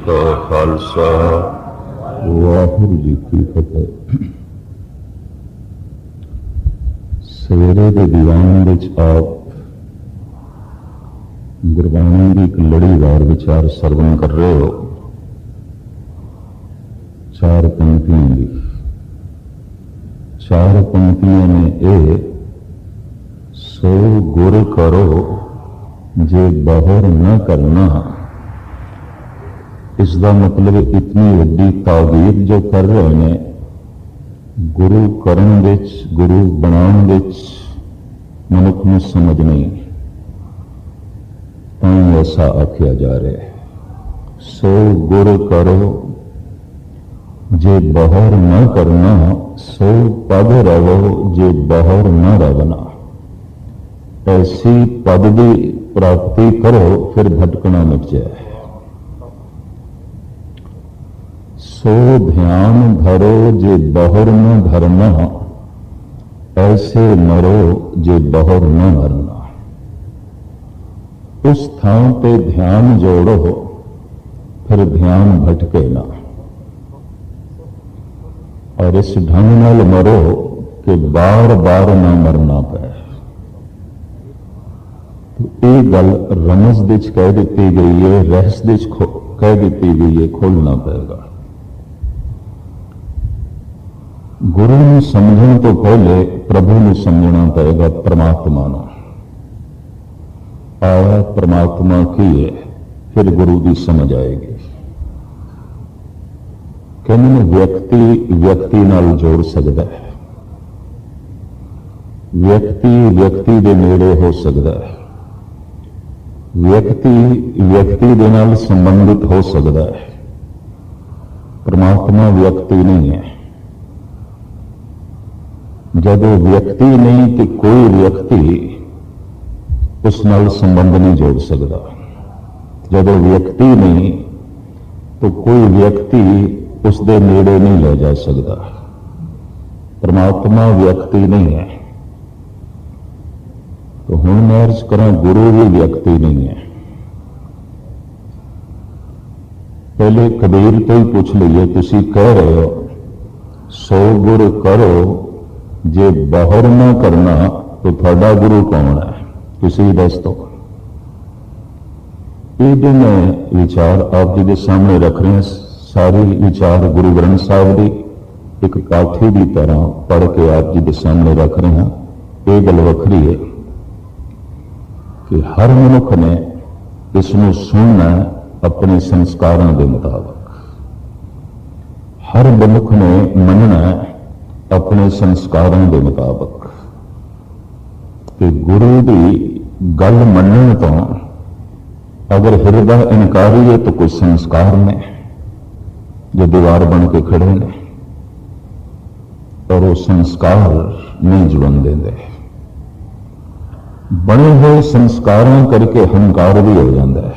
का खालसा वाहिगुरू जी की फतेह। सवेरे के दीवान विच आप गुरबाणी की एक लड़ीवार विचार सरवण कर रहे हो। चार पंक्तियों की, चार पंक्तियों में ए सो गुर करो जे बहुर न करना। इसका मतलब इतनी वड्डी ताबीर जो कर रहे हैं गुरु करन विच, गुरु बनाने विच मनुख में समझ नहीं, तो ऐसा आख्या जा रहा है। सो गुर करो जे बहुर न करना, सो पद रवो जे बहुर न रवना। ऐसी पद की प्राप्ति करो फिर भटकना मिट जाए। सो ध्यान धरो जे बहुर न धरना, ऐसे मरो जे बहुर न मरना। उस स्थान पे ध्यान जोड़ो फिर ध्यान भटके ना, और इस ढंग नाल मरो कि बार बार ना मरना पै। तो ये गल रमज विच कह दी गई है, रहस विच कह दी गई है, खोलना पड़ेगा। गुरु को समझने तो पहले प्रभु को समझना पड़ेगा, परमात्मा को। आया परमात्मा की है, फिर गुरु की समझ आएगी। कहने व्यक्ति व्यक्ति नाल जोड़ सकता है, व्यक्ति व्यक्ति के नेड़े हो सकता है, व्यक्ति व्यक्ति के नाल संबंधित हो सकता है। परमात्मा व्यक्ति नहीं है। जब व्यक्ति नहीं तो कोई व्यक्ति उस नाल संबंध नहीं जोड़ सकता। जब व्यक्ति नहीं तो कोई व्यक्ति उसके नेड़े नहीं ले जा सकता। परमात्मा व्यक्ति नहीं है। तो हुण मैं अर्ज करा, गुरु भी व्यक्ति नहीं है। पहले कबीर तो ही पूछ लीए, तुसी कह रहे हो सो गुर करो जे बहुर न करना, तो थोड़ा गुरु कौन है? तुसी दस दो। ये जो मैं विचार आप जी के सामने रख रहे हैं, सारे विचार गुरु ग्रंथ साहब की एक पाठी की तरह पढ़ के आप जी के सामने रख रहे हैं। ये गल वखरी है कि हर मनुख ने इसमें सुनना अपने संस्कारों के मुताबिक। हर मनुख ने मनना अपने संस्कारों के मुताबिक। कि गुरु की गल मनने तो अगर हृदय इनकारी है तो कोई संस्कार ने जो दीवार बन के खड़े ने, और वो संस्कार नहीं जुड़न देंगे। बने हुए संस्कारों करके अहंकार भी हो जाता है।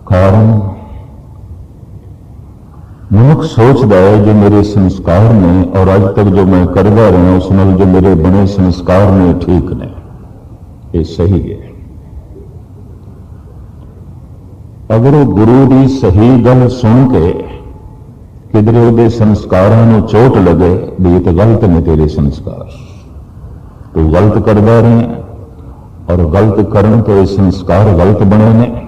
कारण मनुख सोचता है जो मेरे संस्कार ने और आज तक जो मैं करता रहा उस नाल जो मेरे बने संस्कार ने ठीक ने, ये सही है। अगर वो गुरु की सही गल सुन के किधरे उसके संस्कारों को चोट लगे भी ये तो गलत ने तेरे संस्कार, तो गलत करता रहे और गलत करने तो ये संस्कार गलत बने ने।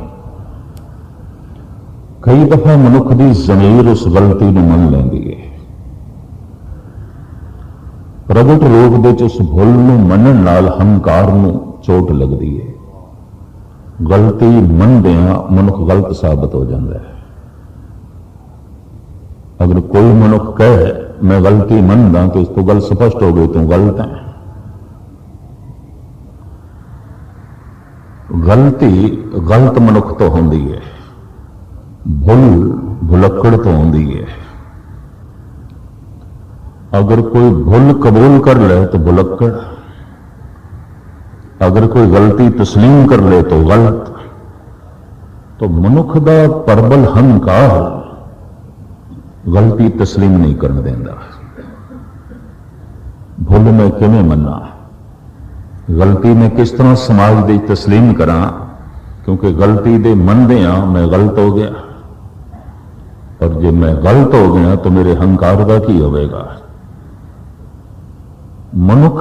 कई दफा मनुख की जमीर उस गलती को मन लेंदी है। प्रगट रूप के उस भुल को मनन नाल हंकार को चोट लगती है। गलती मनदिया मनुख गलत साबित हो जाता है। अगर कोई मनुख कहे मैं गलती मनदा तो इस तो गल स्पष्ट हो गई, तू गलत है। गलती गलत मनुख तो होंदी है, भुल भुलक्कड़ तो होंदी है। अगर कोई भुल कबूल कर ले तो भुलक्कड़, अगर कोई गलती तस्लीम कर ले तो गलत। तो मनुख का प्रबल हंकार गलती तस्लीम नहीं करने देता। भुल मैं किवें मन्ना, गलती में किस तरह समाज की तस्लीम करा, क्योंकि गलती दे मनदे हाँ मैं गलत हो गया, और जे मैं गलत हो गया तो मेरे हंकार का की होगा। मनुख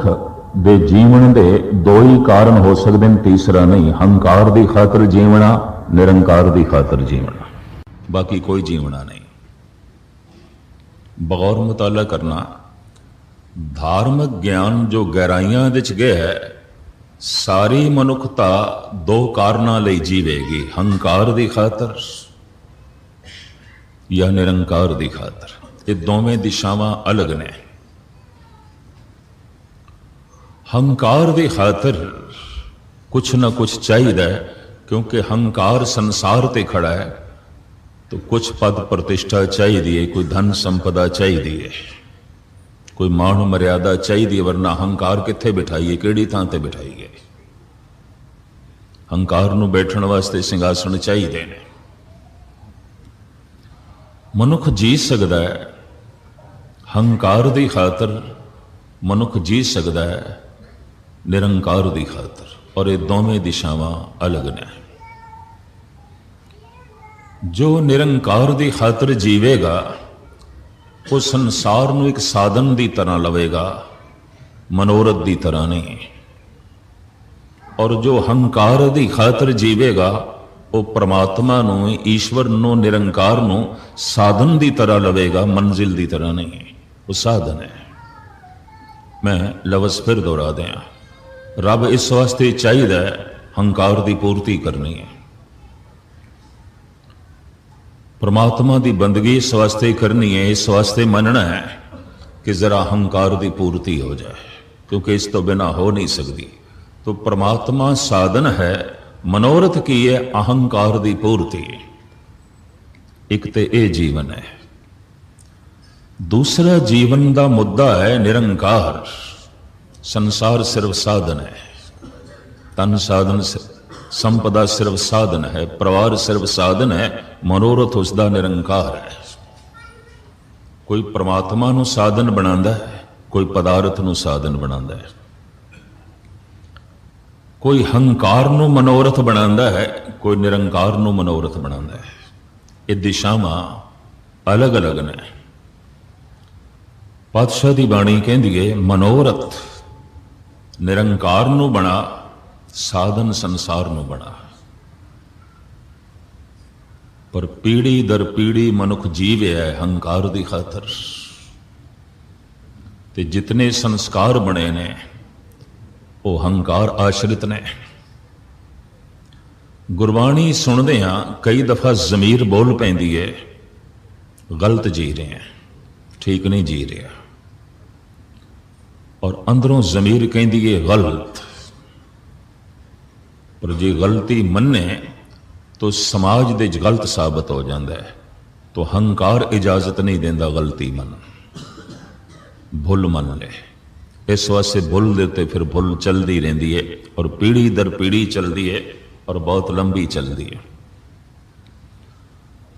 दे जीवन दे दो ही कारण हो सकते हैं, तीसरा नहीं। हंकार की खातर जीवना, निरंकार की खातर जीवना, बाकी कोई जीवना नहीं। बगौर मुताला करना, धार्मिक ज्ञान जो गहराइयां विच गया है, सारी मनुखता दो कारणों लई जीवेगी, हंकार की खातर या निरंकार की खातर। ये दोवें दिशावां अलग ने। हंकार की खातर कुछ ना कुछ चाहिए, क्योंकि हंकार संसार ते खड़ा है, तो कुछ पद प्रतिष्ठा चाहिए, कोई धन संपदा चाहिए, कोई मान मर्यादा चाहिए, वरना हंकार कित्थे बिठाइए, किहड़ी थां ते बिठाइए। हंकार नूं बैठण वास्ते सिंघासन चाहिए ने। मनुख जी सकता है हंकार की खातर, मनुख जी सकता है निरंकार की खातर, और ये दोवें दिशावां अलग ने। जो निरंकार की खातर जीवेगा वो संसार नूं एक साधन की तरह लवेगा, मनोरथ की तरह नहीं। और जो हंकार की खातर जीवेगा वो परमात्मा नूं, ईश्वर नूं, निरंकार नूं साधन की तरह लवेगा, मंजिल की तरह नहीं। वो साधन है। मैं लफ्ज़ फिर दोहरा दें, रब इस वास्ते चाहिए हंकार की पूर्ति करनी है। परमात्मा की बंदगी इस वास्ते करनी है, इस वास्ते मनना है कि जरा हंकार की पूर्ति हो जाए, क्योंकि इस तो बिना हो नहीं सकती। तो परमात्मा साधन है, मनोरथ की है अहंकार की पूर्ति। एक तो यह जीवन है। दूसरा जीवन का मुद्दा है निरंकार। संसार सिर्फ साधन है, तन साधन संपदा सिर्फ साधन है, परिवार सिर्फ साधन है, मनोरथ उसका निरंकार है। कोई परमात्मा नूं साधन बनांदा है, कोई पदार्थ नूं साधन बनांदा है, कोई हंकार नूं मनोरथ बनांदा है, कोई निरंकार नूं मनोरथ बनांदा है। ये दिशावां अलग अलग ने। पातशाह की बाणी कहती है, मनोरथ निरंकार नूं बना, साधन संसार नूं बना। पर पीढ़ी दर पीढ़ी मनुख जीवे है हंकार की खातर, ते जितने संस्कार बने ने वो हंकार आश्रित ने। गुरबाणी सुनते हाँ कई दफा जमीर बोल पैंदी है, गलत जी रहे हैं, ठीक नहीं जी रहा, और अंदरों जमीर कहती है गलत। पर जे गलती मन्ने तो समाज दे गलत साबित हो जाता है। तो हंकार इजाजत नहीं देता गलती मन, भुल मन ले। इस वास्ते भुल देते फिर भुल चलती रहती है, और पीढ़ी दर पीढ़ी चलती है, और बहुत लंबी चलती है।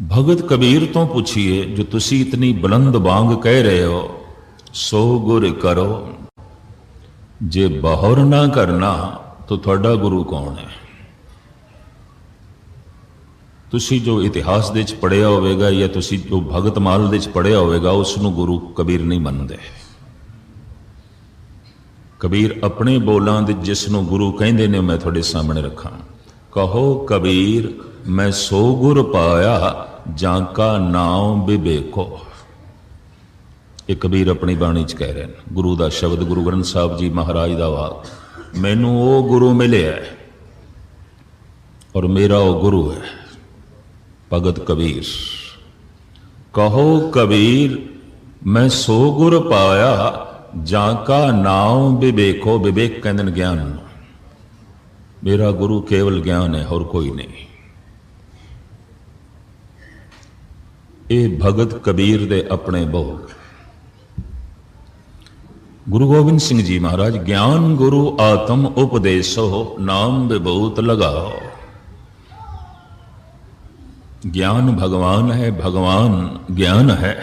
भगत कबीर तो पूछिए, जो तुसी इतनी बुलंद बांग कह रहे हो, सो गुर करो, जे बाहर ना करना तो थोड़ा गुरु कौन है? तुसी जो इतिहास दे पढ़िया होगा या तुसी जो भगत माल दे पढ़िया होगा, उसनों गुरु कबीर नहीं मनते। कबीर अपने बोलों दे जिसनों गुरु कहते ने मैं थोड़े सामने रखा। कहो कबीर मैं सो गुर पाया, जाका नाम विवेको। ये कबीर अपनी बाणी च कह रहे हैं, गुरु का शब्द, गुरु ग्रंथ साहब जी महाराज का वाक। मैनू वो गुरु मिले है और मेरा वो गुरु है भगत कबीर। कहो कबीर मैं सो गुर पाया, जाका नाम विवेको। विवेक कहते ज्ञान। मेरा गुरु केवल ज्ञान है और कोई नहीं। ये भगत कबीर दे अपने बोल। गुरु गोबिंद सिंह जी महाराज, ज्ञान गुरु आत्म उपदेशो, नाम विभूत लगाओ। ज्ञान भगवान है, भगवान ज्ञान है।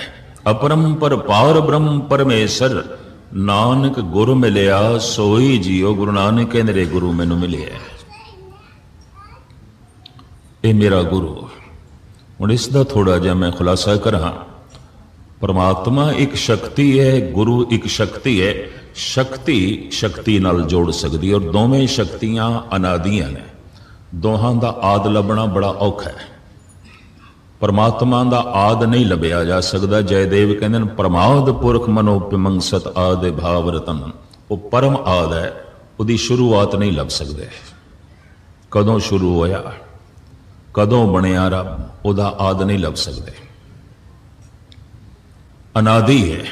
अपरंपर पार ब्रह्म परमेश्वर, नानक गुरु मिलिया सोई जियो। गुरु नानक कहते गुरु मैनू मिले है। ये मेरा गुरु। हुण इसका थोड़ा जिहा मैं खुलासा करा। परमात्मा एक शक्ति है, गुरु एक शक्ति है। शक्ति शक्ति नाल जोड़ सकती है, और दोवें शक्तियां अनादियां ने। दोहां दा आद लभना बड़ा औखा है। परमात्मा दा आद नहीं लभ्या जा सकता। जयदेव कहते हैं परमाद पुरख मनो पिमंसत आदि भाव रतन। वो परम आद है, उसकी शुरुआत नहीं लभ सकते। कदों शुरू होया, कदों बनया रब, उहदा आद नहीं लभ सकते। अनादि है।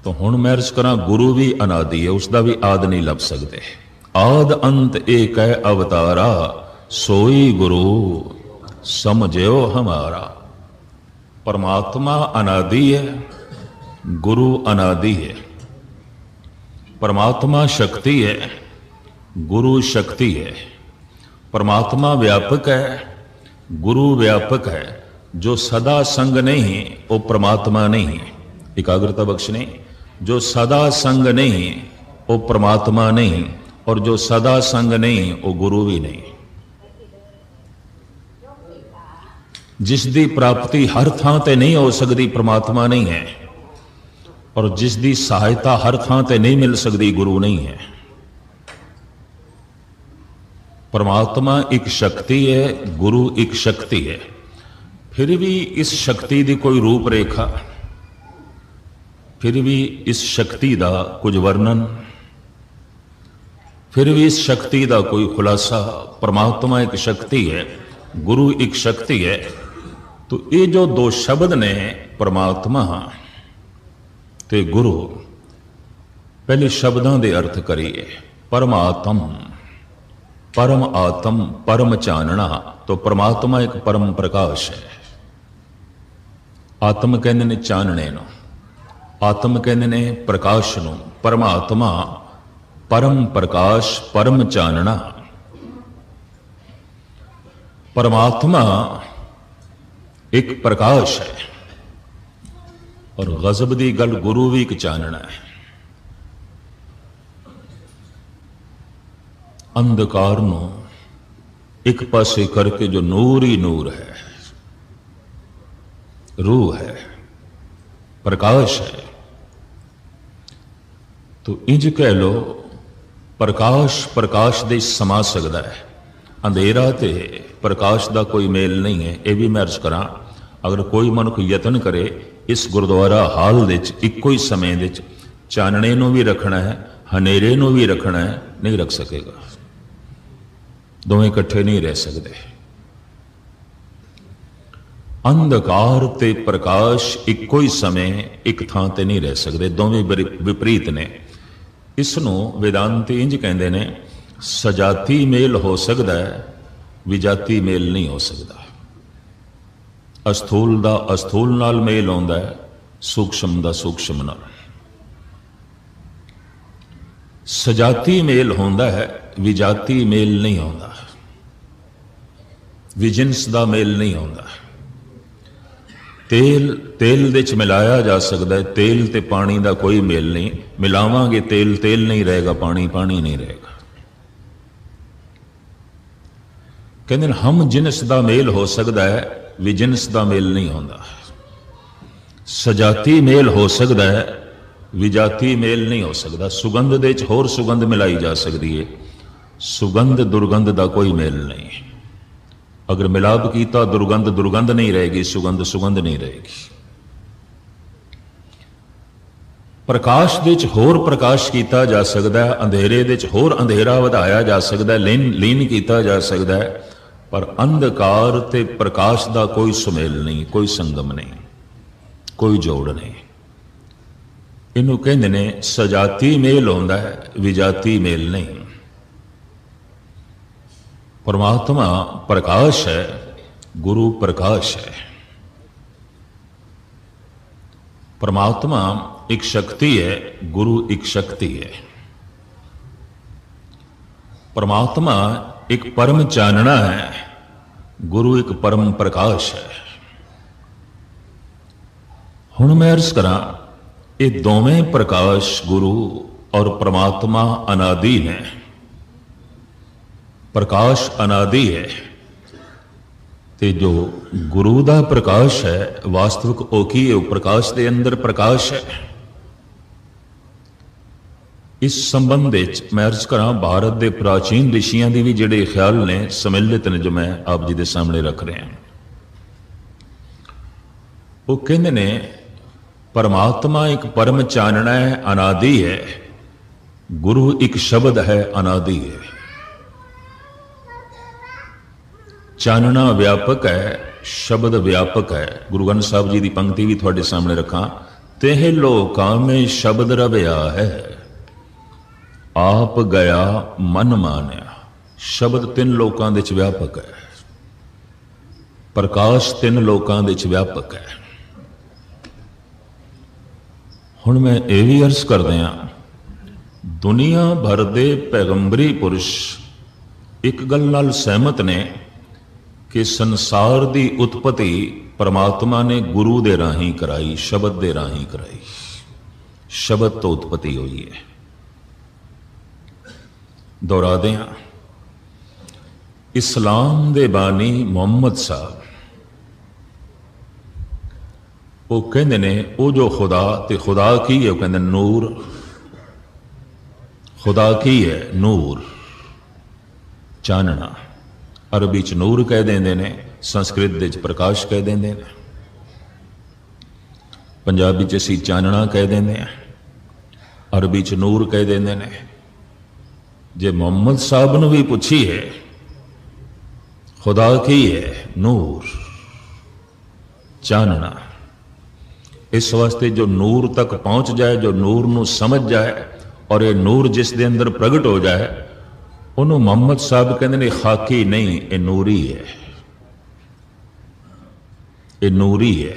तो हुण मैं अर्ज करा, गुरु भी अनादि है, उसका भी आद नहीं लभ सकते। आद अंत एक है अवतारा, सोई गुरु समझो हमारा। परमात्मा अनादि है, गुरु अनादि है। परमात्मा शक्ति है, गुरु शक्ति है। परमात्मा व्यापक है, गुरु व्यापक है। जो सदा संग नहीं वो परमात्मा नहीं। एकाग्रता बख्शने, जो सदा संग नहीं वो परमात्मा नहीं, और जो सदा संग नहीं वो गुरु भी नहीं। जिसकी प्राप्ति हर थां ते नहीं हो सकती परमात्मा नहीं है, और जिसकी सहायता हर थां ते नहीं मिल सकती गुरु नहीं है। परमात्मा एक शक्ति है, गुरु एक शक्ति है। फिर भी इस शक्ति की कोई रूपरेखा, फिर भी इस शक्ति का कुछ वर्णन, फिर भी इस शक्ति का कोई खुलासा। परमात्मा एक शक्ति है, गुरु एक शक्ति है। तो ये जो दो शब्द ने, परमात्मा ते गुरु, पहले शब्दों के अर्थ करिए। परमात्म, परम आत्म, परम चानना। तो परमात्मा एक परम प्रकाश है। आत्म कहते ने चानने नो, आत्म कहते ने प्रकाश नो। परमात्मा परम प्रकाश, परम चानना। परमात्मा एक प्रकाश है, और गजब दी गल, गुरु भी एक चानना है। अंधकार नो एक पासे करके जो नूर ही नूर है, रूह है, प्रकाश है। तो इंज कह लो, प्रकाश प्रकाश दे समा सकता है। अंधेरा ते प्रकाश का कोई मेल नहीं है। यह भी मैं अर्ज करा, अगर कोई मनुख यतन करे इस गुरुद्वारा हाल दे इक्को ही समय दे चानने नूं भी रखना है, हनेरे नूं भी रखना है, नहीं रख सकेगा। दोवें इकट्ठे नहीं रह सकते। अंधकार ते प्रकाश इक्को ही समय एक थां ते नहीं रह सकते, दोवें विपरीत ने। इसनों वेदांती इंज कहते ने, सजाती मेल हो सकता है, विजाती मेल नहीं हो सकता। अस्थूल दा अस्थूल नाल मेल आउंदा है, सूक्ष्म दा सूक्ष्म नाल। सजाती मेल होंदा है, विजाती मेल नहीं होंदा। विजिनस दा मेल नहीं होंदा। तेल तेल दे च मिलाया जा सकता है, तेल ते पानी का कोई मेल नहीं। मिलावांगे तेल तेल नहीं रहेगा, पानी पानी नहीं रहेगा। कहते हैं हम जिनस का मेल हो सकता है, विजिनस का मेल नहीं होता। सजाती मेल हो सकता है, विजाती मेल नहीं हो सकता। सुगंध दे च होर सुगंध मिलाई जा सकती है, सुगंध दुर्गंध का कोई मेल नहीं। अगर मिलाप किया दुर्गंध दुर्गंध नहीं रहेगी, सुगंध सुगंध नहीं रहेगी। प्रकाश दे च होर प्रकाश किया जा सकता है, अंधेरे दे च होर अंधेरा वधाया जा सकता है, लीन किया जा सकता है। पर अंधकार ते प्रकाश का कोई सुमेल नहीं, कोई संगम नहीं, कोई जोड़ नहीं। इनू कहते ने सजाती मेल होंदा है, विजाती मेल नहीं। परमात्मा प्रकाश है, गुरु प्रकाश है। परमात्मा एक शक्ति है, गुरु एक शक्ति है। परमात्मा एक परम चानना है, गुरु एक परम प्रकाश है। हुण मैं अर्ज करा, ये दोवें प्रकाश गुरु और परमात्मा अनादि हैं। प्रकाश अनादि है, ਤੇ ਜੋ ਗੁਰੂ ਦਾ ਪ੍ਰਕਾਸ਼ ਹੈ ਵਾਸਤਵਿਕ ਉਹ ਕੀ ਹੈ? ਉਹ ਪ੍ਰਕਾਸ਼ ਦੇ ਅੰਦਰ ਪ੍ਰਕਾਸ਼ ਹੈ। ਇਸ ਸੰਬੰਧ ਵਿੱਚ ਮੈਂ ਅਰਜ਼ ਕਰਾਂ ਭਾਰਤ ਦੇ ਪ੍ਰਾਚੀਨ ਰਿਸ਼ੀਆਂ ਦੇ ਵੀ ਜਿਹੜੇ ਖਿਆਲ ਨੇ ਸਮਿਲਿਤ ਨੇ ਜੋ ਮੈਂ ਆਪ ਜੀ ਦੇ ਸਾਹਮਣੇ ਰੱਖ ਰਿਹਾ। ਉਹ ਕਹਿੰਦੇ ਨੇ ਪਰਮਾਤਮਾ ਇੱਕ ਪਰਮ ਚਾਨਣਾ ਹੈ, ਅਨਾਦਿ ਹੈ। ਗੁਰੂ ਇੱਕ ਸ਼ਬਦ ਹੈ, ਅਨਾਦਿ ਹੈ। ਚਾਨਣਾ ਵਿਆਪਕ ਹੈ, ਸ਼ਬਦ ਵਿਆਪਕ ਹੈ। ਗੁਰੂ ਗ੍ਰੰਥ ਸਾਹਿਬ ਜੀ ਦੀ ਪੰਕਤੀ ਵੀ ਤੁਹਾਡੇ ਸਾਹਮਣੇ ਰੱਖਾਂ। ਤਹਿ ਲੋਕਾਂ ਮੇਂ ਸ਼ਬਦ ਰਵਿਆ ਹੈ, ਆਪ ਗਿਆ ਮਨ ਮਾਨਿਆ। ਸ਼ਬਦ ਤਿੰਨ ਲੋਕਾਂ ਦੇ ਚ ਵਿਆਪਕ ਹੈ, ਪ੍ਰਕਾਸ਼ ਤਿੰਨ ਲੋਕਾਂ ਦੇ ਚ ਵਿਆਪਕ ਹੈ। ਹੁਣ ਮੈਂ ਇਹ ਵੀ ਅਰਜ਼ ਕਰਦੇ ਹਾਂ, ਦੁਨੀਆ ਭਰ ਦੇ ਪੈਗੰਬਰੀ ਪੁਰਸ਼ ਇੱਕ ਗੱਲ ਨਾਲ ਸਹਿਮਤ ਨੇ ਕਿ ਸੰਸਾਰ ਦੀ ਉਤਪਤੀ ਪਰਮਾਤਮਾ ਨੇ ਗੁਰੂ ਦੇ ਰਾਹੀਂ ਕਰਾਈ, ਸ਼ਬਦ ਦੇ ਰਾਹੀਂ ਕਰਾਈ। ਸ਼ਬਦ ਤੋਂ ਉਤਪਤੀ ਹੋਈ ਹੈ। ਦੁਹਰਾਦੇ ਹਾਂ, ਇਸਲਾਮ ਦੇ ਬਾਨੀ ਮੁਹੰਮਦ ਸਾਹਿਬ ਉਹ ਕਹਿੰਦੇ ਨੇ ਉਹ ਜੋ ਖੁਦਾ, ਤੇ ਖੁਦਾ ਕੀ ਹੈ? ਉਹ ਕਹਿੰਦੇ ਨੂਰ। ਖੁਦਾ ਕੀ ਹੈ? ਨੂਰ, ਚਾਨਣਾ। ਅਰਬੀ ਚ ਨੂਰ ਕਹਿ ਦਿੰਦੇ ਨੇ, ਸੰਸਕ੍ਰਿਤ ਦੇ ਚ ਪ੍ਰਕਾਸ਼ ਕਹਿ ਦਿੰਦੇ ਨੇ, ਪੰਜਾਬੀ ਚ ਅਸੀਂ ਚਾਨਣਾ ਕਹਿ ਦਿੰਦੇ ਹਾਂ, ਅਰਬੀ ਚ ਨੂਰ ਕਹਿ ਦਿੰਦੇ ਨੇ। ਜੇ ਮੁਹੰਮਦ ਸਾਹਿਬ ਨੂੰ ਵੀ ਪੁੱਛੀਏ ਖੁਦਾ ਕੀ ਹੈ? ਨੂਰ, ਚਾਨਣਾ। ਇਸ ਵਾਸਤੇ ਜੋ ਨੂਰ ਤੱਕ ਪਹੁੰਚ ਜਾਏ, ਜੋ ਨੂਰ ਨੂੰ ਸਮਝ ਜਾਏ, ਔਰ ਇਹ ਨੂਰ ਜਿਸ ਦੇ ਅੰਦਰ ਪ੍ਰਗਟ ਹੋ ਜਾਏ, ਉਹਨੂੰ ਮੁਹੰਮਦ ਸਾਹਿਬ ਕਹਿੰਦੇ ਨੇ ਖਾਕੀ ਨਹੀਂ, ਇਹ ਨੂਰੀ ਹੈ। ਇਹ ਨੂਰੀ ਹੈ,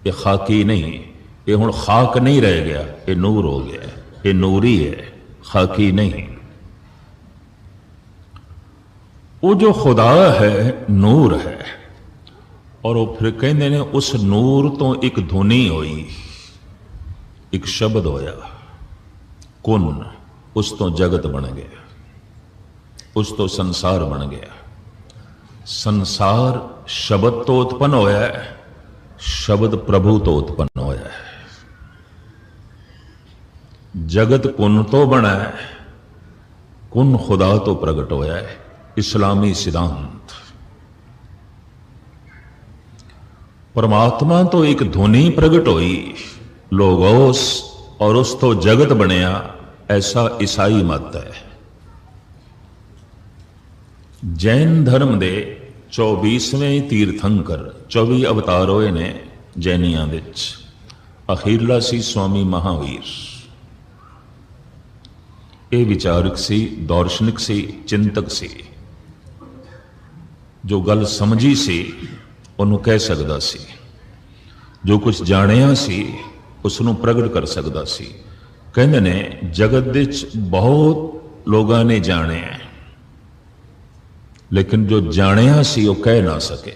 ਇਹ ਖਾਕੀ ਨਹੀਂ। ਇਹ ਹੁਣ ਖਾਕ ਨਹੀਂ ਰਹਿ ਗਿਆ, ਇਹ ਨੂਰ ਹੋ ਗਿਆ। ਇਹ ਨੂਰੀ ਹੈ, ਖਾਕੀ ਨਹੀਂ। ਉਹ ਜੋ ਖੁਦਾ ਹੈ ਨੂਰ ਹੈ, ਔਰ ਉਹ ਫਿਰ ਕਹਿੰਦੇ ਨੇ ਉਸ ਨੂਰ ਤੋਂ ਇੱਕ ਧੁਨੀ ਹੋਈ, ਇੱਕ ਸ਼ਬਦ ਹੋਇਆ, ਕੁਨ। ਉਸ ਤੋਂ ਜਗਤ ਬਣ ਗਿਆ, ਉਸ ਤੋਂ ਸੰਸਾਰ ਬਣ ਗਿਆ। ਸੰਸਾਰ ਸ਼ਬਦ ਤੋਂ ਉਤਪੰਨ ਹੋਇਆ ਹੈ, ਸ਼ਬਦ ਪ੍ਰਭੂ ਤੋਂ ਉਤਪੰਨ ਹੋਇਆ ਹੈ। ਜਗਤ ਕੁਨ ਤੋਂ ਬਣਾ ਹੈ, ਕੁਨ ਖੁਦਾ ਤੋਂ ਪ੍ਰਗਟ ਹੋਇਆ ਹੈ। ਇਸਲਾਮੀ ਸਿਧਾਂਤ परमात्मा तो एक ध्वनि प्रगट हुई, लोगोस, और उस तो जगत बनया, ऐसा ईसाई मत है। जैन धर्म दे 24वें तीर्थंकर 24 अवतार होए ने जैनियां विच। अखीरला सी स्वामी महावीर। ये विचारक सी, दार्शनिक सी, चिंतक सी, जो गल समझी सी ਉਹਨੂੰ ਕਹਿ ਸਕਦਾ ਸੀ, ਜੋ ਕੁਝ ਜਾਣਿਆ ਸੀ ਉਸ ਨੂੰ ਪ੍ਰਗਟ ਕਰ ਸਕਦਾ ਸੀ। ਕਹਿੰਦੇ ਨੇ ਜਗਤ ਵਿੱਚ ਬਹੁਤ ਲੋਕਾਂ ਨੇ ਜਾਣਿਆ, ਲੇਕਿਨ ਜੋ ਜਾਣਿਆ ਸੀ ਉਹ ਕਹਿ ਨਾ ਸਕੇ,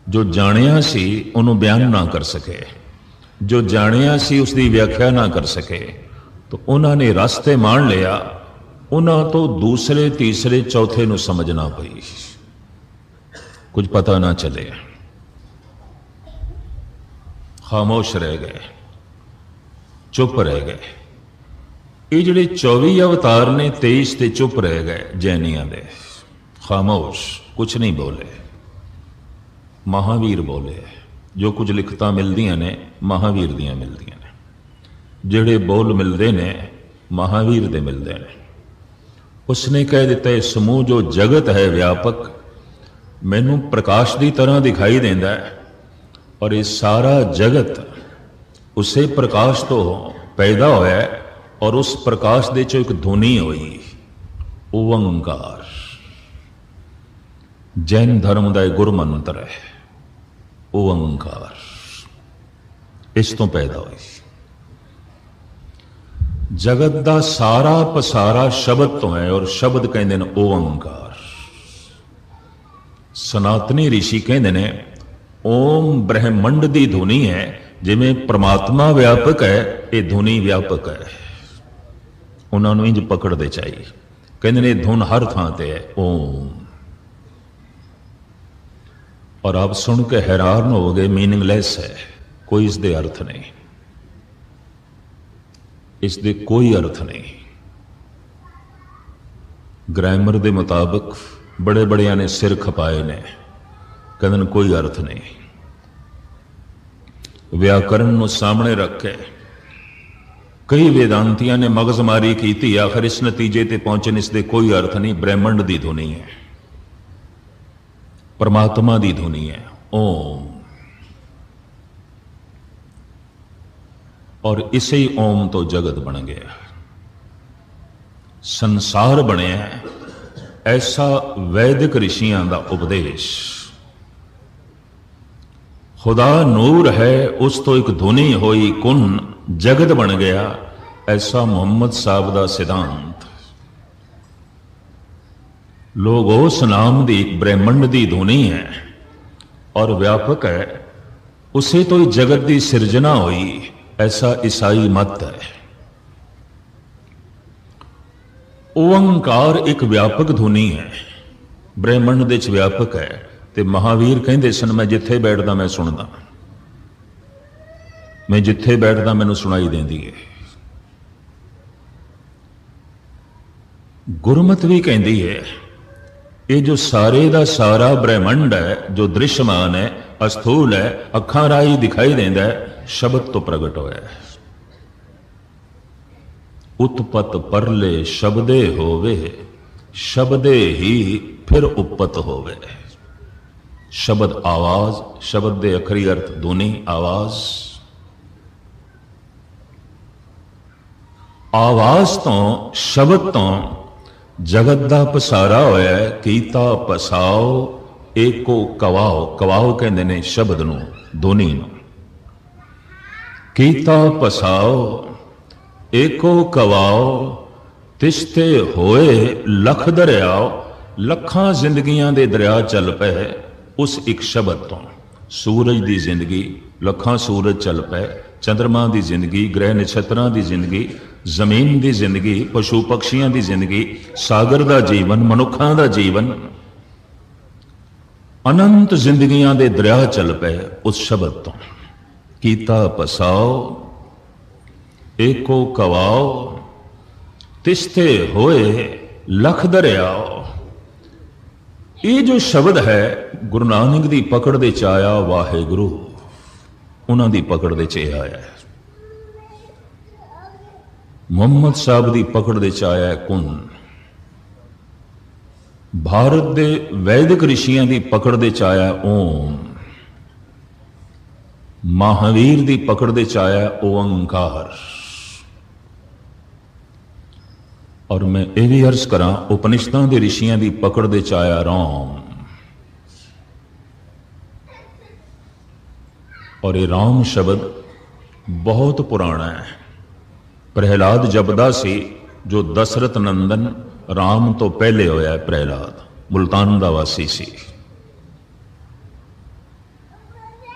ਜੋ ਜਾਣਿਆ ਸੀ ਉਹਨੂੰ ਬਿਆਨ ਨਾ ਕਰ ਸਕੇ, ਜੋ ਜਾਣਿਆ ਸੀ ਉਸ ਦੀ ਵਿਆਖਿਆ ਨਾ ਕਰ ਸਕੇ। ਤਾਂ ਉਹਨਾਂ ਨੇ ਰਸਤੇ ਮਾਣ ਲਿਆ, ਉਹਨਾਂ ਤੋਂ ਦੂਸਰੇ ਤੀਸਰੇ ਚੌਥੇ ਨੂੰ ਸਮਝਣਾ ਪਈ, कुछ पता ना चले, खामोश रह गए, चुप रह गए। ये जिहड़े 24 अवतार ने 23 ते चुप रह गए जैनियां दे, खामोश, कुछ नहीं बोले। महावीर बोले, जो कुछ लिखतां मिलदियां ने महावीर दियां मिलदियां ने, जिहड़े बोल मिलदे ने महावीर दे मिलदे ने। उसने कह दिता है समूह जो जगत है व्यापक मैनू प्रकाश की तरह दिखाई देता है, और ये सारा जगत उसे प्रकाश तो पैदा होया है, और उस प्रकाश दे चो एक ध्वनि हुई, ओंकार। जैन धर्म का गुर मंत्र है ओंकार, इस तो पैदा हुई। जगत का सारा पसारा शब्द तो है, और शब्द कहते हैं ओंकार। सनातनी ऋषि कहते हैं ओम ब्रह्मंड की धुनी है, जिमें परमात्मा व्यापक है, ये धुनी व्यापक है। उन्होंने इंज पकड़ते चाहिए, कहते हैं धुन हर थां ते है ओम। और आप सुन के हैरान हो गए, मीनिंगलैस है, कोई इसके अर्थ नहीं, इसके कोई अर्थ नहीं। ग्रामर के मुताबिक बड़े बड़िया ने सिर खपाए ने, कहते कोई अर्थ नहीं। व्याकरण को सामने रख के कई वेदांतियों ने मगजमारी की, आखिर इस नतीजे ते पहुंचे इसके कोई अर्थ नहीं। ब्रह्मंड की धुनी है, परमात्मा की धुनी है, ओम। और इसे ही ओम तो जगत बन गया, संसार बनया। ऐसा वैदिक ऋषियों का उपदेश। खुदा नूर है, उस तो एक धुनी होई कुन, जगत बन गया। ऐसा मुहम्मद साहब का सिद्धांत। लोग उस नाम की ब्रह्मंड की धुनी है और व्यापक है, उसे तो ही जगत की सिरजना हुई, ऐसा ईसाई मत है। ओंकार एक व्यापक धुनी है, ब्रह्मंड दे च व्यापक है। ते महावीर कहते सन, मैं जिथे बैठदा मैं सुनदा, मैं जिथे बैठदा मैनू सुनाई देंदी है। गुरमत भी कहती है, ये जो सारे दा सारा ब्रह्मंड है, जो दृश्यमान है, अस्थूल है, अखां राही दिखाई देंदा है, शब्द तो प्रगट होया है। उत्पत परले शब्दे होवे, शब्दे ही फिर उपत होवे। शब्द आवाज, शब्द दे अखरी अर्थ ध्वनि, आवाज। आवाज तो शब्द तो जगत दा पसारा होया है। कीता पसाओ एको कवाओ, कवाओ कहते ने शब्द नूं, ध्वनि नूं। कीता पसाओ एको कवाओ, तिस्ते होए लख दरियाओ। लखां जिंदगियां दे दरिया चल पे उस एक शब्द तो। सूरज की जिंदगी, लखां सूरज चल पे, चंद्रमा की जिंदगी, ग्रह नक्षत्रां की जिंदगी, जमीन की जिंदगी, पशु पक्षियों की जिंदगी, सागर का जीवन, मनुखों का जीवन, अनंत जिंदगियां दे दरिया चल पे उस शब्द तो। कीता पसाओ एको कवाओ, तिस्ते होए लख दरियाओ। ये जो शब्द है गुरु नानक की पकड़ दे च आया, वाहेगुरु उन्हां दी पकड़ दे च आया है। मुहम्मद साहब की पकड़ दे च आया कुन। भारत दे वैदिक ऋषियों की पकड़ दे च आया ओम। महावीर की पकड़ दे च आया ओंकार। और मैं ये भी अर्ज करा, उपनिषदां दे ऋषियों की पकड़ दे च आया राम। और ये राम शब्द बहुत पुराना है। प्रहलाद जपदा सी, जो दशरथ नंदन राम तो पहले होया है। प्रहलाद मुल्तान दा वासी सी।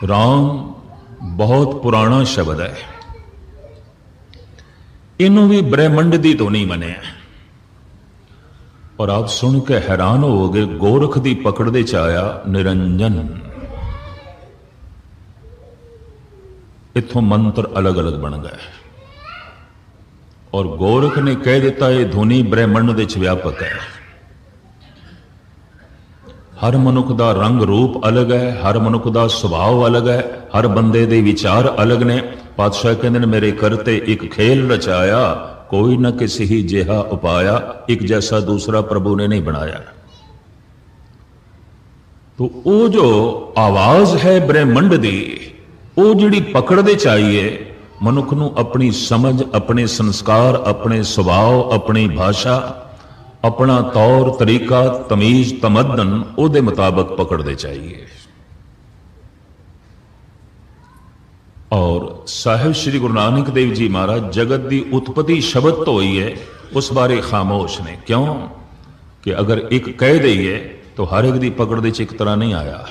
राम बहुत पुराना शब्द है। इनू भी ब्रह्मंड की ध्वनि मने। और आप सुन के हैरान होगे, गोरख की पकड़ दे च आया निरंजन। इथों मंत्र अलग अलग बन गए। और गोरख ने कह दिता ये ध्वनि ब्रह्मंड दे च व्यापक है। हर मनुख का रंग रूप अलग है, हर मनुख का सुभाव अलग है, हर बंदे दे विचार अलग ने। पातशाह कहते हैं, मेरे करते एक खेल रचाया, कोई न किसी ही जिहा उपाया, एक जैसा दूसरा प्रभु ने नहीं बनाया। तो वो जो आवाज है ब्रह्मंड दी, वो जिहड़ी पकड़ दे चाहिए मनुख नूं अपनी समझ, अपने संस्कार, अपने सुभाव, अपनी भाषा, अपना तौर तरीका, तमीज, तमद्दन उहदे मुताबिक पकड़ दे चाहिए। और साहिब श्री गुरु नानक देव जी महाराज जगत की उत्पत्ति शब्द तो हुई है, उस बारे खामोश ने। क्यों कि अगर एक कह दईए तो हर एक की पकड़ दे एक तरह नहीं आया।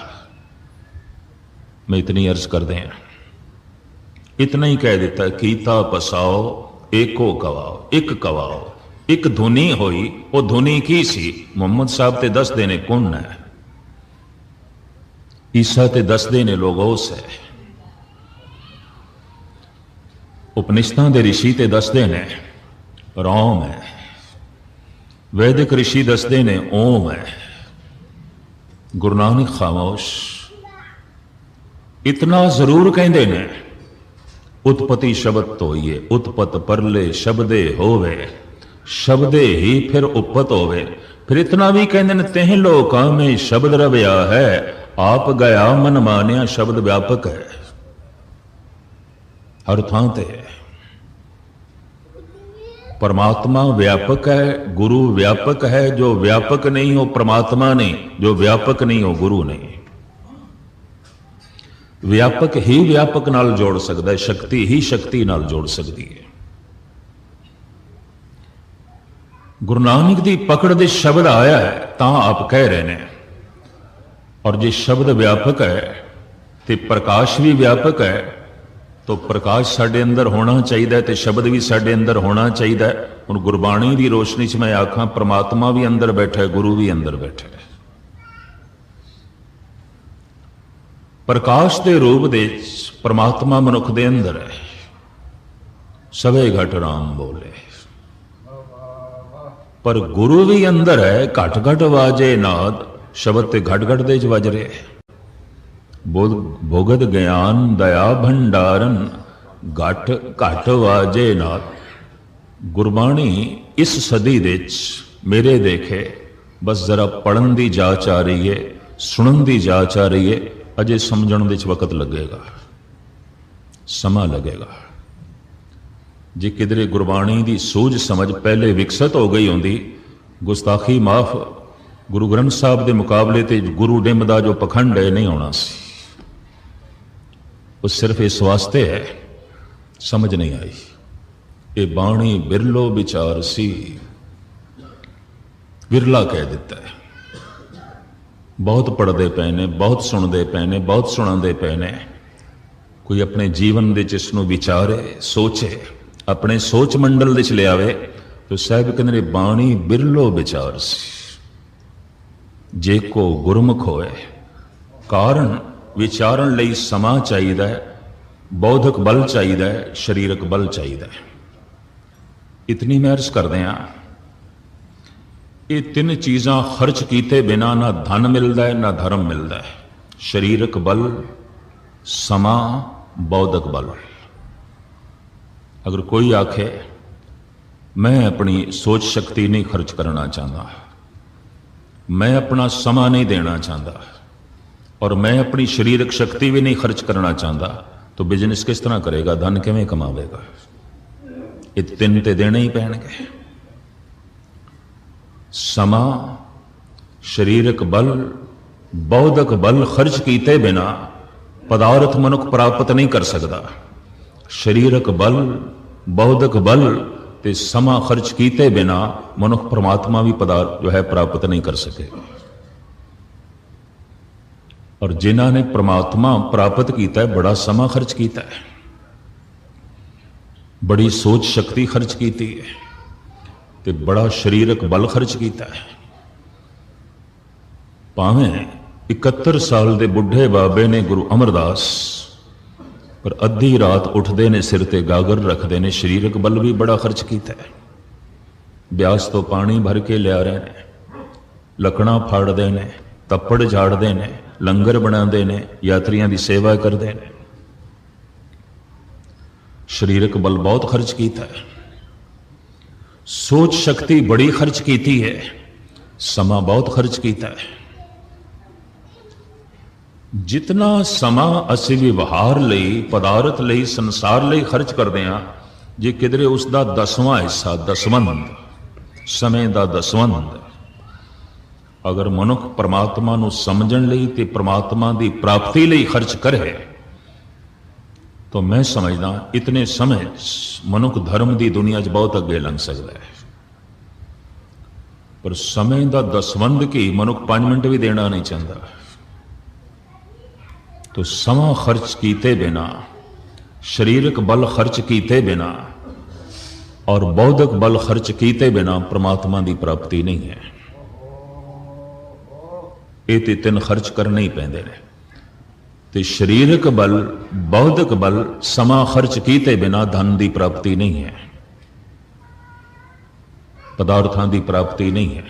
मैं इतनी अर्ज कर दें, इतना ही कह देता, कीता पसाओ एको कवाओ, एक कवाओ, एक धुनी होई। वो धुनी की सी? मुहम्मद साहब ते दस देने कौन है। ईसा ते दसदे ने लोगोस है, उपनिषदां दे ऋषि ते दसदे ने रोम है, वैदिक ऋषि दसदे ने ओम है, गुरु नानक खामोश इतना जरूर कहते ने उत्पत्ति शब्द तो ही है, उत्पत परले शब्दे होवे, शब्दे ही फिर उपत होवे। फिर इतना भी कहते ने तेह लोकां में शब्द रव्या है, आप गया मन मानिया शब्द व्यापक है, हर थां ते है। परमात्मा व्यापक है, गुरु व्यापक है, जो व्यापक नहीं हो परमात्मा नहीं, जो व्यापक नहीं हो गुरु नहीं। व्यापक ही व्यापक नाल जोड़ सकता है, शक्ति ही शक्ति नाल जोड़ सकती है। गुरु नानक दी पकड़ दे शब्द आया है तां आप कह रहे ने, और जे शब्द व्यापक है तो प्रकाश भी व्यापक है, तो प्रकाश साडे अंदर होना चाहिए तो शब्द भी साडे अंदर होना चाहिए। हुण गुरबाणी की रोशनी च मैं आखां परमात्मा भी अंदर बैठा है, गुरु भी अंदर बैठा है। प्रकाश के रूप दे परमात्मा मनुख दे अंदर है, सवे घट राम बोले, पर गुरु भी अंदर है, घट घट वाजे नाद, शब्द ते घट घट दे वज रहे। भोगत ज्ञान दया भंडारन, घट घट वाजे नाद। गुरबाणी इस सदी दे मेरे देखे बस जरा पढ़न की जांच आ रही है, सुनन की जांच आ रही है, अजे समझण दे वक्त लगेगा, समा लगेगा। जे किधरे गुरबाणी की सूझ समझ पहले विकसित हो गई होंदी, गुस्ताखी माफ, गुरु ग्रंथ साहब के मुकाबले ते गुरु डिम का जो पखंड है नहीं होना सी। वो सिर्फ इस वास्ते है समझ नहीं आई। ये बाणी बिरलो विचार सी, विरला कह दिता है। बहुत पढ़ते पे ने, बहुत सुनते पे ने, बहुत सुनाते पे ने। कोई अपने जीवन दे इसनूं विचारे, सोचे, अपने सोच मंडल दे ले आवे तो साहब कहते बाणी बिरलो विचार सी। जे को गुरमुख होए, कारण विचारण लई समा चाहिए, बौद्धिक बल चाहिए, शरीरक बल चाहिए। इतनी मैं अर्ज करदे हां, ये तीन चीज़ां खर्च किए बिना ना धन मिलता है, ना धर्म मिलता है। शरीरक बल, समा, बौद्धिक बल। अगर कोई आखे मैं अपनी सोच शक्ति नहीं खर्च करना चाहता, मैं अपना समा नहीं देना चाहता, और मैं अपनी शरीरक शक्ति भी नहीं खर्च करना चाहता, तो बिजनेस किस तरह करेगा, धन किवें कमावेगा? ये तीन ते देने ही पैणगे। समा, शरीरक बल, बौद्धिक बल खर्च किए बिना पदार्थ मनुख प्राप्त नहीं कर सकता। शरीरक बल, बौद्धिक बल ते समा खर्च किए बिना मनुख परमात्मा भी पदार्थ जो है प्राप्त नहीं कर सकेगा। और जिन्हों ने परमात्मा प्राप्त किया है, बड़ा समा खर्च किया है, बड़ी सोच शक्ति खर्च की है, ते बड़ा शरीरक बल खर्च किया है। भावें 71 साल के बुढ़े बाबे ने गुरु अमरदास, पर अद्धी रात उठते ने, सिर ते गागर रखते हैं, शरीरक बल भी बड़ा खर्च किया है। ब्यास तो पानी भर के लिया रहे हैं, लकड़ा फाड़ते हैं, तप्पड़ झाड़ते हैं, लंगर बनाते हैं, यात्रियों की सेवा करते हैं। शरीरक बल बहुत खर्च किया है, सोच शक्ति बड़ी खर्च की है, समा बहुत खर्च किया है। जितना समा असी व्यवहार लई, पदार्थ लई, संसार लई खर्च करते हैं, जे किधरे उसका 10वां हिस्सा, दसवंध, समय का दसवंध अगर मनुख परमात्मा नूं समझण लई ते परमात्मा की प्राप्ति लई खर्च करे, तो मैं समझदा इतने समय मनुख धर्म की दुनिया च बहुत अगे लंघ सकता है। पर समय का दसवंध की मनुख 5 मिनट भी देना नहीं चाहता। तो समा खर्च किए बिना, शरीरक बल खर्च किए बिना और बौद्धिक बल खर्च किए बिना परमात्मा की प्राप्ति नहीं है। ये तीन खर्च करने ही पैंदे ने। ਤੇ ਸਰੀਰਕ ਬਲ, ਬੌਧਿਕ ਬਲ, ਸਮਾਂ ਖਰਚ ਕੀਤੇ ਬਿਨਾ ਧਨ ਦੀ ਪ੍ਰਾਪਤੀ ਨਹੀਂ ਹੈ, ਪਦਾਰਥਾਂ ਦੀ ਪ੍ਰਾਪਤੀ ਨਹੀਂ ਹੈ।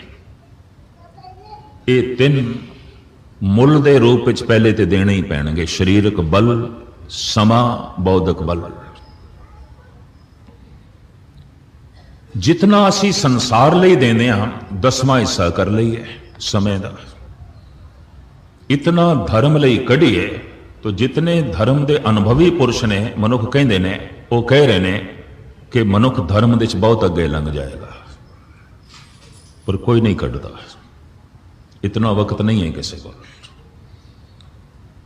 ਇਹ ਤਿੰਨ ਮੁੱਲ ਦੇ ਰੂਪ ਵਿੱਚ ਪਹਿਲੇ ਤੇ ਦੇਣੇ ਹੀ ਪੈਣਗੇ, ਸਰੀਰਕ ਬਲ, ਸਮਾਂ, ਬੌਧਿਕ ਬਲ। ਜਿਤਨਾ ਅਸੀਂ ਸੰਸਾਰ ਲਈ ਦੇਂਦੇ ਹਾਂ 10ਵਾਂ ਹਿੱਸਾ ਕਰ ਲਈਏ ਸਮੇਂ ਦਾ, ਇਤਨਾ ਧਰਮ ਲਈ ਕੱਢੀਏ ਤਾਂ ਜਿਤਨੇ ਧਰਮ ਦੇ ਅਨੁਭਵੀ ਪੁਰਸ਼ ਨੇ, ਮਨੁੱਖ ਕਹਿੰਦੇ ਨੇ, ਉਹ ਕਹਿ ਰਹੇ ਨੇ ਕਿ ਮਨੁੱਖ ਧਰਮ ਦੇ ਵਿੱਚ ਬਹੁਤ ਅੱਗੇ ਲੰਘ ਜਾਏਗਾ, ਪਰ ਕੋਈ ਨਹੀਂ ਕੱਢਦਾ, ਇਤਨਾ ਵਕਤ ਨਹੀਂ ਹੈ ਕਿਸੇ ਕੋਲ।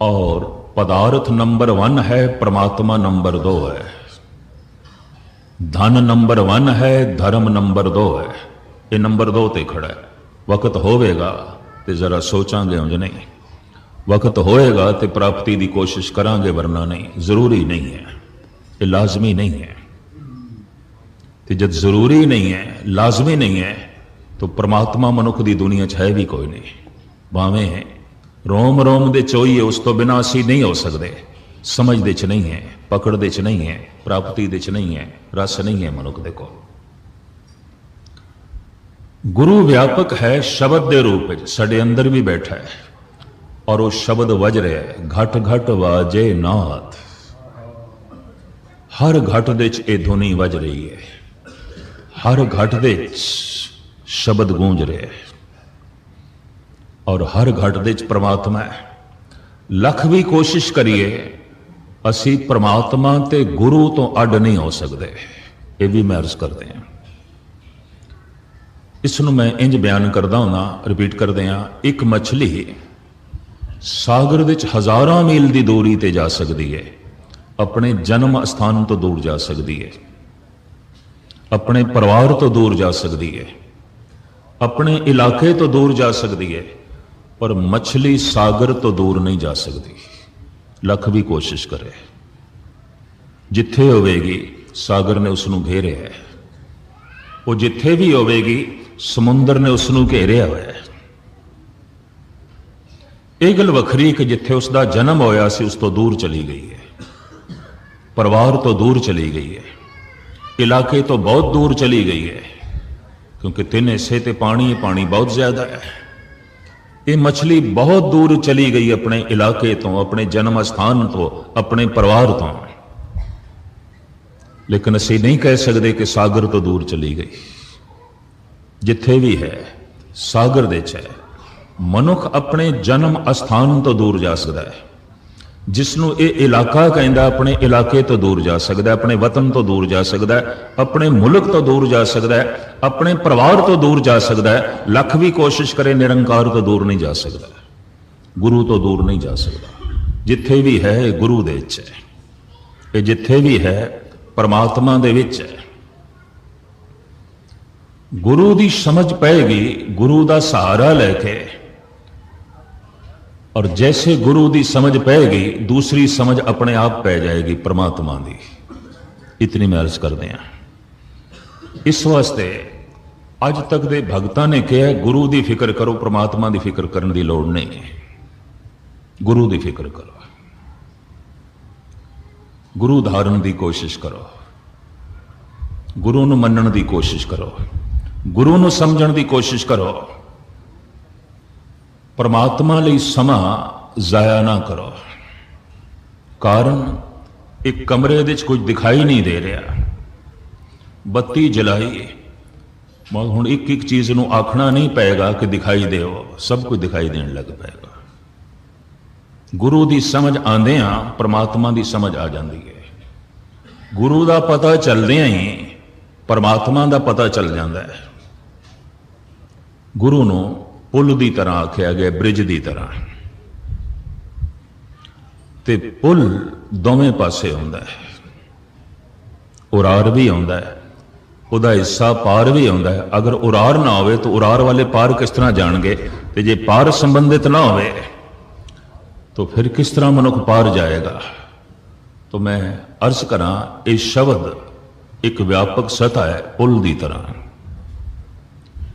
और पदार्थ नंबर 1 है, परमात्मा नंबर 2 है, धन नंबर 1 है, धर्म नंबर 2 है। ये नंबर 2 ते खड़ा है। वक्त होवेगा तो जरा सोचांगे, उंज नहीं, वक्त होएगा तो प्राप्ति की कोशिश करांगे, वरना नहीं। जरूरी नहीं है, ये लाजमी नहीं है। तो जब जरूरी नहीं है, लाजमी नहीं है, तो परमात्मा मनुख की दुनिया च है भी कोई नहीं। भावें रोम रोम दे चोईए, उस तो बिना असी नहीं हो सकते। समझ दे च नहीं है, पकड़ दे च नहीं है, प्राप्ति दे च नहीं है, रस नहीं है मनुख दे को। गुरु व्यापक है शब्द दे रूप में, साडे अंदर भी बैठा है, और वो शब्द वज रहा है, घट घट वाजे नाथ। हर घट दे च ये ध्वनि वज रही है, हर घट दे च शब्द गूंज रहे हैं, और हर घट दे च परमात्मा है। लख भी कोशिश करिए, असी परमात्मा ते गुरु तो अड नहीं हो सकते। ये भी मैं अर्ज करते हैं, इसनों मैं इंज बयान करता हूं, रिपीट करते हैं। एक मछली सागर दे च हजारां मील की दूरी ते जा सकती है, अपने जन्म स्थान तो दूर जा सकती है, अपने परिवार तो दूर जा सकती है, अपने इलाके तो दूर जा सकती है, पर मछली सागर तो दूर नहीं जा सकती, लख भी कोशिश करे। जिथे होवेगी सागर ने उसनों घेरे है, वो जिथे भी होवेगी समुंदर ने उसनों घेरिया हुआ है। यह गल वखरी कि जिथे उसका जन्म होया सी उस तो दूर चली गई है, परिवार तो दूर चली गई है, इलाके तो बहुत दूर चली गई है, क्योंकि 3 हिस्से ते पानी पानी बहुत ज्यादा है। ये मछली बहुत दूर चली गई अपने इलाके तो, अपने जन्म स्थान तो, अपने परिवार तो, लेकिन असी नहीं कह सकते कि सागर तो दूर चली गई। जिथे भी है सागर दे च है, मनुख अपने जन्म स्थान तो दूर जा सकता है। जिसनों ये इलाका कहता, अपने इलाके तो दूर जा सकता है, अपने वतन तो दूर जा सकता है, अपने मुल्क तो दूर जा सकता है, अपने परिवार तो दूर जा सकता है। लख भी कोशिश करे, निरंकार तो दूर नहीं जा सकता, गुरु तो दूर नहीं जा सकता। जिथे भी है गुरु दे विच है, ये जिथे भी है परमात्मा दे विच है। गुरु दी समझ पैगी, गुरु दा सहारा लेके, और जैसे गुरु दी समझ पैगी, दूसरी समझ अपने आप पै जाएगी परमात्मा दी। इतनी मैं अर्ज करते हैं। इस वास्ते अज तक दे भगतां ने कहा गुरु दी फिक्र करो, परमात्मा दी फिक्र करने की लोड़ नहीं है। गुरु दी फिक्र करो, गुरु धारण की कोशिश करो, गुरु नूं मनण की कोशिश करो, गुरु नूं समझण की कोशिश करो। परमात्मा लई समा जाया ना करो। कारण एक कमरे दे कुछ दिखाई नहीं दे रहा, बत्ती जलाई, हुण एक एक चीज नूं आखना नहीं पेगा कि दिखाई देओ, सब कुछ दिखाई देने लग पेगा। गुरु की समझ आंदियां परमात्मा की समझ आ जाती है। गुरु का पता चलदियां ही परमात्मा का पता चल जाता है। गुरु नूं पुल की तरह आख्या गया, ब्रिज की तरह। ते पुल दोवें पासे आउंदा है, उरार भी आउंदा है, उहदा हिस्सा पार भी आउंदा है। अगर उरार ना होवे तो उरार वाले पार किस तरह जाणगे, ते जे पार संबंधित ना होवे तो फिर किस तरह मनुख पार जाएगा। तो मैं अर्ज करा, ये शब्द एक व्यापक सतह है, पुल की तरह।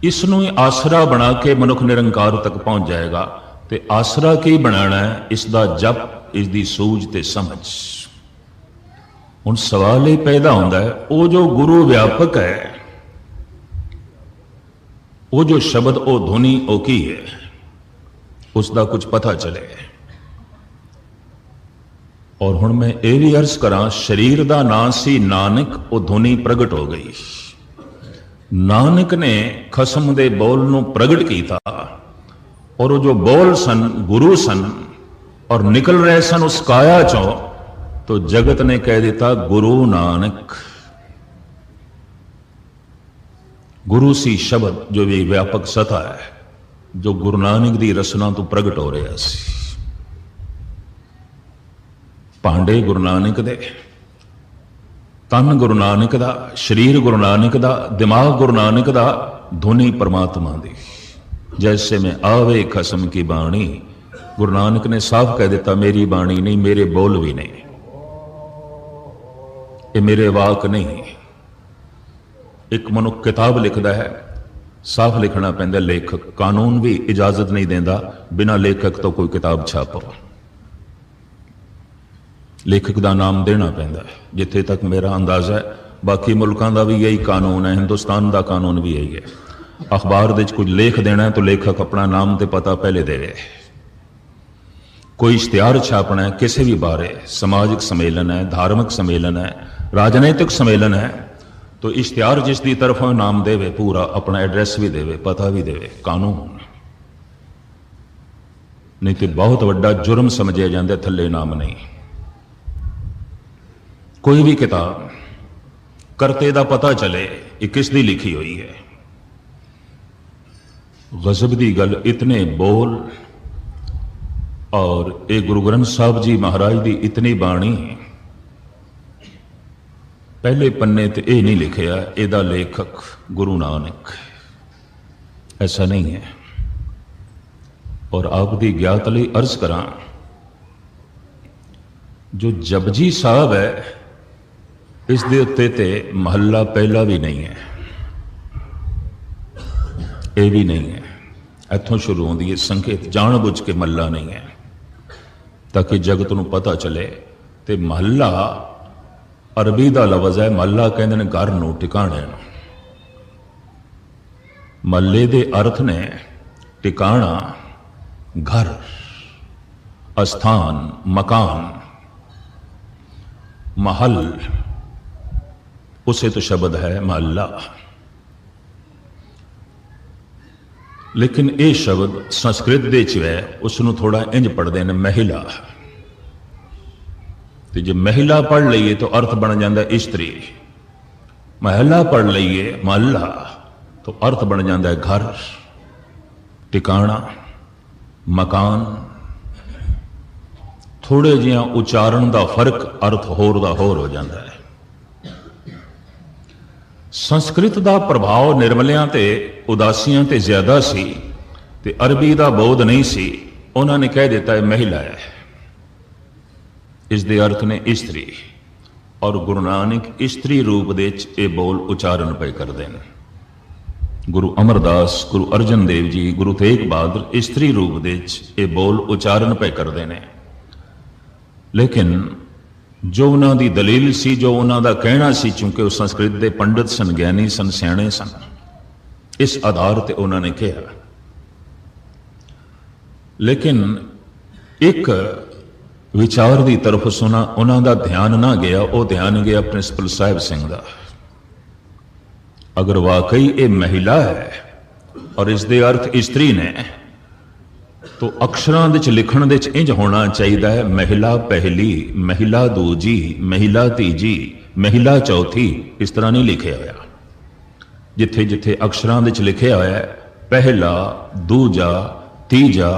इसनूं आसरा बना के मनुख निरंकार तक पहुंच जाएगा। तो आसरा की बनाना है, इसका जप इसकी सूझ ते समझ। हुण सवाल ये पैदा होंदा है, वो जो गुरु व्यापक है, वो जो शब्द वो धुनी वो की है, उसका कुछ पता चले। और हुण मैं ये भी अर्ज करा, शरीर का नाम सी नानक, वो धुनी प्रगट हो गई। नानक ने खसम दे बोल नूं प्रगट किया, और वो जो बोल सन गुरु सन और निकल रहे सन उस काया चो, तो जगत ने कह दिता गुरु नानक। गुरु सी शब्द जो भी व्यापक सता है, जो गुरु नानक दी रसना तो प्रगट हो रहा सी। भांडे गुरु नानक दे, तन गुरु नानक दा, शरीर गुरु नानक दा, दिमाग गुरु नानक दा, धुनी परमात्मा दी। जैसे में आवे खसम की बाणी, गुरु नानक ने साफ कह दिता मेरी बाणी नहीं, मेरे बोल भी नहीं, ये मेरे वाक नहीं। एक मनुख किताब लिखता है, साफ लिखना पैंदा, लेखक कानून भी इजाजत नहीं देता बिना लेखक तो कोई किताब छापो, लेखक का नाम देना पैंदा है। जिथे तक मेरा अंदाजा है, बाकी मुल्कों का भी यही कानून है, हिंदुस्तान का कानून भी यही है। अखबार दे कुछ लेख देना है तो लेखक अपना नाम ते पता पहले देवे। कोई इश्तिहार छापना है किसी भी बारे, समाजिक सम्मेलन है, धार्मिक सम्मेलन है, राजनैतिक सम्मेलन है, तो इश्तिहार जिसकी तरफों नाम देवे, पूरा अपना एड्रैस भी देवे, पता भी देवे, कानून। नहीं तो बहुत बड़ा जुर्म समझिया जाता थले नाम नहीं। कोई भी किताब करते दा पता चले ये किसदी लिखी हुई है। गजब दी गल, इतने बोल और ये गुरु ग्रंथ साहब जी महाराज दी इतनी बाणी, पहले पन्ने ते ये नहीं लिखिया एदा लेखक गुरु नानक, ऐसा नहीं है। और आप दी ज्ञात लई अर्ज करा, जो जपजी साहब है इस दे उत्ते ते महला पहला भी नहीं है, ये भी नहीं है। इत्थों शुरू होती है संकेत, जानबूझ के महला नहीं है ताकि जगत नूं पता चले। ते महला अरबी का लफज है, महला कहते हैं घर नूं, टिकाणे नूं। महले दे अर्थ ने टिकाणा, घर, अस्थान, मकान, महल, उसे तो शब्द है महला। लेकिन यह शब्द संस्कृत दे च है, उसनों थोड़ा इंज पढ़ते हैं महिला। तो जो महिला पढ़ लीए तो अर्थ बन जाता स्त्री, महला पढ़ लीए महला तो अर्थ बन जाता है घर, टिकाणा, मकान। थोड़े जिहा उच्चारण का फर्क, अर्थ होर दा होर हो जाता है। संस्कृत का प्रभाव निर्मलियां ते उदासियां ते ज्यादा सी, ते अरबी का बोध नहीं सी। उन्होंने कह दिता है महिला है, इस दे अर्थ ने स्त्री। और गुरु नानक स्त्री रूप दे ये बोल उच्चारण पे करते हैं। गुरु अमरदास, गुरु अर्जन देव जी, गुरु तेग बहादुर स्त्री रूप दे ये बोल उच्चारण पे करते हैं। लेकिन जो उन्होंने दलील सी, जो उन्होंने कहना सी, चूंकि वह संस्कृत के पंडित सन, ज्ञानी सन, सियाणे सन, इस आधार पर उन्होंने कहा। लेकिन एक विचार की तरफ सुना उन्होंने ध्यान ना गया, वो ध्यान गया प्रिंसिपल साहिब सिंह का। अगर वाकई ये महिला है और इसके अर्थ स्त्री ने, तो अक्षरां दे लिखण दे इंज होना चाहिए है, महिला पहली, महिला दूजी, महिला तीजी, महिला चौथी। इस तरह नहीं लिखे होया। जिथे जिथे अक्षरां दे लिखे होया है पहला, दूजा, तीजा,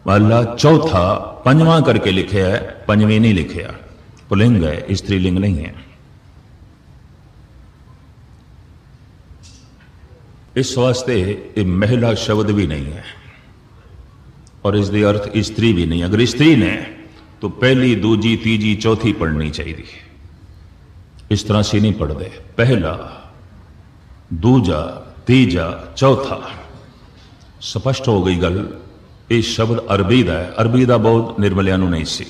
महला चौथा, पंजवां करके लिखे है, पंजवीं नहीं लिखे। पुलिंग है, स्त्रीलिंग नहीं है। इस वास्ते ये महिला शब्द भी नहीं है और इसके अर्थ स्त्री भी नहीं। अगर स्त्री ने तो पहली, दूजी, तीजी, चौथी पढ़नी चाहिए। इस तरह से नहीं पढ़ते, पहला, दूजा, तीजा, चौथा। स्पष्ट हो गई गल। ਇਹ ਸ਼ਬਦ ਅਰਬੀ ਦਾ ਹੈ। ਅਰਬੀ ਦਾ ਬਹੁਤ ਨਿਰਮਲਿਆਂ ਨੂੰ ਨਹੀਂ ਸੀ,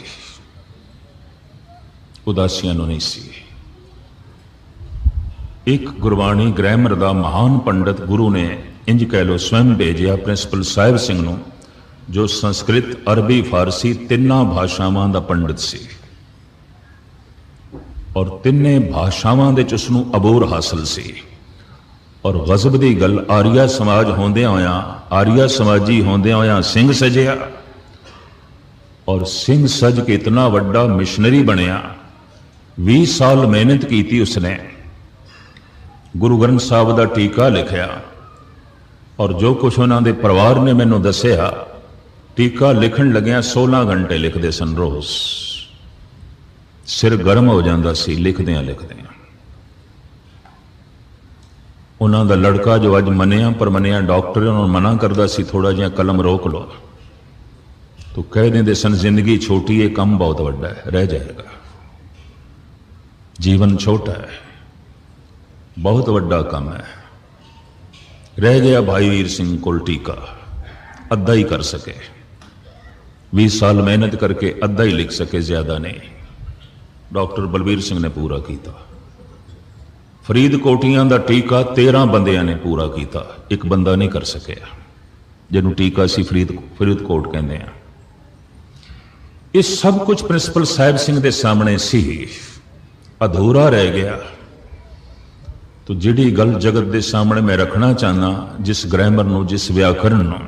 ਉਦਾਸੀਆਂ ਨੂੰ ਨਹੀਂ ਸੀ। ਇੱਕ ਗੁਰਬਾਣੀ ਗ੍ਰਾਮਰ ਦਾ ਮਹਾਨ ਪੰਡਤ ਗੁਰੂ ਨੇ ਇੰਜ ਕਹਿ ਲੋ ਸਵੈਮ ਭੇਜਿਆ ਪ੍ਰਿੰਸੀਪਲ ਸਾਹਿਬ ਸਿੰਘ ਨੂੰ, ਜੋ ਸੰਸਕ੍ਰਿਤ, ਅਰਬੀ, ਫਾਰਸੀ ਤਿੰਨਾਂ ਭਾਸ਼ਾਵਾਂ ਦਾ ਪੰਡਤ ਸੀ ਔਰ ਤਿੰਨੇ ਭਾਸ਼ਾਵਾਂ ਦੇ ਚ ਉਸਨੂੰ ਅਬੋਰ ਹਾਸਲ ਸੀ। ਔਰ ਗਜ਼ਬ ਦੀ ਗੱਲ, ਆਰੀਆ ਸਮਾਜ ਹੁੰਦਿਆਂ ਹੋਇਆਂ, ਆਰੀਆ ਸਮਾਜੀ ਹੁੰਦਿਆਂ ਹੋਇਆਂ ਸਿੰਘ ਸਜਿਆ ਔਰ ਸਿੰਘ ਸਜ ਕੇ ਇਤਨਾ ਵੱਡਾ ਮਿਸ਼ਨਰੀ ਬਣਿਆ। 20 ਸਾਲ ਮਿਹਨਤ ਕੀਤੀ ਉਸਨੇ, ਗੁਰੂ ਗ੍ਰੰਥ ਸਾਹਿਬ ਦਾ ਟੀਕਾ ਲਿਖਿਆ ਔਰ ਜੋ ਕੁਛ ਉਹਨਾਂ ਦੇ ਪਰਿਵਾਰ ਨੇ ਮੈਨੂੰ ਦੱਸਿਆ, ਟੀਕਾ ਲਿਖਣ ਲੱਗਿਆ 16 ਘੰਟੇ ਲਿਖਦੇ ਸਨ ਰੋਜ਼। ਸਿਰ ਗਰਮ ਹੋ ਜਾਂਦਾ ਸੀ ਲਿਖਦਿਆਂ ਲਿਖਦਿਆਂ। ਉਹਨਾਂ ਦਾ ਲੜਕਾ ਜੋ ਅੱਜ ਮੰਨਿਆ ਪਰ ਮੰਨਿਆ ਡਾਕਟਰ, ਉਹਨਾਂ ਨੂੰ ਮਨਾ ਕਰਦਾ ਸੀ ਥੋੜਾ ਜਿਹਾ ਕਲਮ ਰੋਕ ਲਓ, ਤੋ ਕਹਿ ਦਿੰਦੇ ਸਨ ਜ਼ਿੰਦਗੀ ਛੋਟੀ ਹੈ, ਕੰਮ ਬਹੁਤ ਵੱਡਾ ਹੈ, ਰਹਿ ਜਾਏਗਾ। ਜੀਵਨ ਛੋਟਾ ਹੈ, ਬਹੁਤ ਵੱਡਾ ਕੰਮ ਹੈ। ਰਹਿ ਗਿਆ ਭਾਈ ਵੀਰ ਸਿੰਘ ਕੋਲ ਟੀਕਾ, ਅੱਧਾ ਹੀ ਕਰ ਸਕੇ। 20 ਸਾਲ ਮਿਹਨਤ ਕਰਕੇ ਅੱਧਾ ਹੀ ਲਿਖ ਸਕੇ, ਜ਼ਿਆਦਾ ਨਹੀਂ। ਡਾਕਟਰ ਬਲਬੀਰ ਸਿੰਘ ਨੇ ਪੂਰਾ ਕੀਤਾ। ਫਰੀਦਕੋਟੀਆਂ ਦਾ ਟੀਕਾ 13 ਬੰਦਿਆਂ ਨੇ ਪੂਰਾ ਕੀਤਾ, ਇੱਕ ਬੰਦਾ ਨਹੀਂ ਕਰ ਸਕਿਆ, ਜਿਹਨੂੰ ਟੀਕਾ ਸੀ ਫਰੀਦਕੋਟ ਕਹਿੰਦੇ ਆ। ਇਹ ਸਭ ਕੁਝ ਪ੍ਰਿੰਸੀਪਲ ਸਾਹਿਬ ਸਿੰਘ ਦੇ ਸਾਹਮਣੇ ਸੀ, ਅਧੂਰਾ ਰਹਿ ਗਿਆ। ਤੋ ਜਿਹੜੀ ਗੱਲ ਜਗਤ ਦੇ ਸਾਹਮਣੇ ਮੈਂ ਰੱਖਣਾ ਚਾਹੁੰਦਾ, ਜਿਸ ਗ੍ਰਾਮਰ ਨੂੰ, ਜਿਸ ਵਿਆਕਰਨ ਨੂੰ,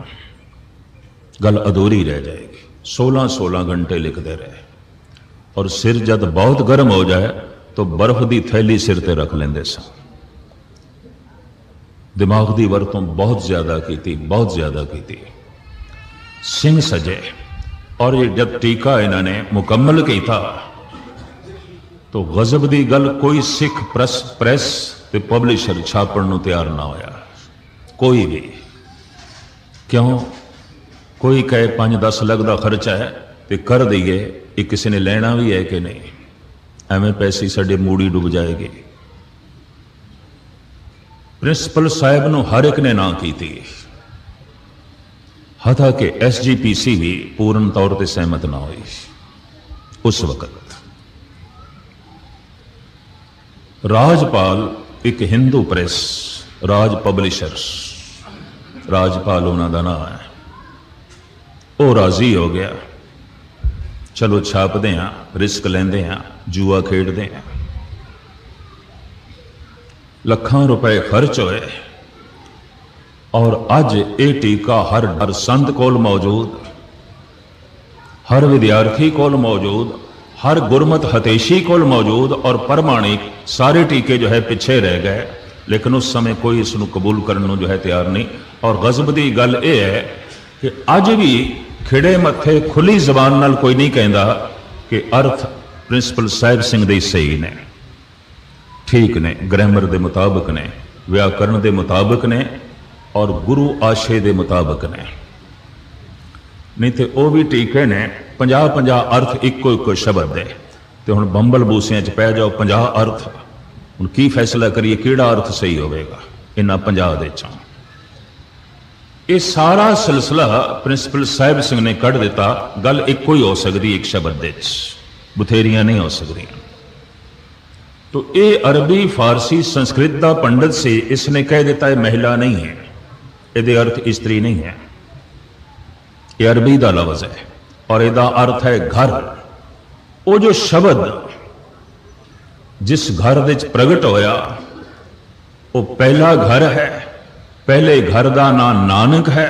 ਗੱਲ ਅਧੂਰੀ ਰਹਿ ਜਾਏਗੀ। 16 ਘੰਟੇ ਲਿਖਦੇ ਰਹੇ ਔਰ ਸਿਰ ਜਦ ਬਹੁਤ ਗਰਮ ਹੋ ਜਾਏ तो बर्फ की थैली सिर ते रख लेंदे सन। दिमाग की वरतों बहुत ज्यादा की, बहुत ज्यादा की। सिंह सजे और ये जब टीका इन्होंने मुकम्मल किया तो गजब की गल, कोई सिख प्रेस ते पब्लिशर छापण नूं तैयार ना होया, कोई भी। क्यों? कोई कहे 5-10 लाख का खर्चा है तो कर दईए, ये किसी ने लेना भी है कि नहीं, ਐਵੇਂ ਪੈਸੇ ਸਾਡੇ ਮੂੜੀ ਡੁੱਬ ਜਾਏਗੀ। ਪ੍ਰਿੰਸੀਪਲ ਸਾਹਿਬ ਨੂੰ ਹਰ ਇੱਕ ਨੇ ਨਾ ਕੀਤੀ, ਹਤਾ ਕਿ SGPC ਵੀ ਪੂਰਨ ਤੌਰ ਤੇ ਸਹਿਮਤ ਨਾ ਹੋਈ। ਉਸ ਵਕਤ ਰਾਜਪਾਲ, ਇੱਕ ਹਿੰਦੂ ਪ੍ਰੈਸ, ਰਾਜ ਪਬਲਿਸ਼ਰਸ, ਰਾਜਪਾਲ ਉਹਨਾਂ ਦਾ ਨਾਮ ਹੈ, ਉਹ ਰਾਜ਼ੀ ਹੋ ਗਿਆ। चलो छापते हाँ, रिस्क लेंदे हाँ, जुआ खेडते हैं। ਲੱਖਾਂ रुपए खर्च होए और अज ये टीका हर संत कोल मौजूद, हर विद्यार्थी कोल मौजूद, हर गुरमत हतेशी कोल मौजूद और प्रमाणिक। सारे टीके जो है पिछे रह गए, लेकिन उस समय कोई इसनूं कबूल करने जो है तैयार नहीं। और गजब की गल यह है कि अज भी खिड़े मथे खुली जबान नाल कोई नहीं कहता कि अर्थ प्रिंसिपल साहिब सिंह दे सही ने, ठीक ने, ग्रामर के मुताबिक ने, व्याकरण के मुताबिक ने और गुरु आशे के मुताबिक ने। नहीं तो वह भी टीके ने 50-50 अर्थ इको शब्द दे, तो हुण बंबल बूसियां च पै जाओ 50 अर्थ। हुण की फैसला करिए किहड़ा अर्थ सही होवेगा इन्हां 50 दे चों। ये सारा सिलसिला प्रिंसिपल साहिब सिंह ने कढ़ दिता। गल एको ही हो सकती एक शब्द दे, बथेरियां नहीं हो सकती। तो ये अरबी, फारसी, संस्कृत का पंडित से इसने कह दिता है महिला नहीं है, ये अर्थ स्त्री नहीं है। ये अरबी का लफ्ज है और इसका अर्थ है घर। वो जो शब्द जिस घर विच प्रगट होया वो पहला घर है। पहले घर का नाम नानक है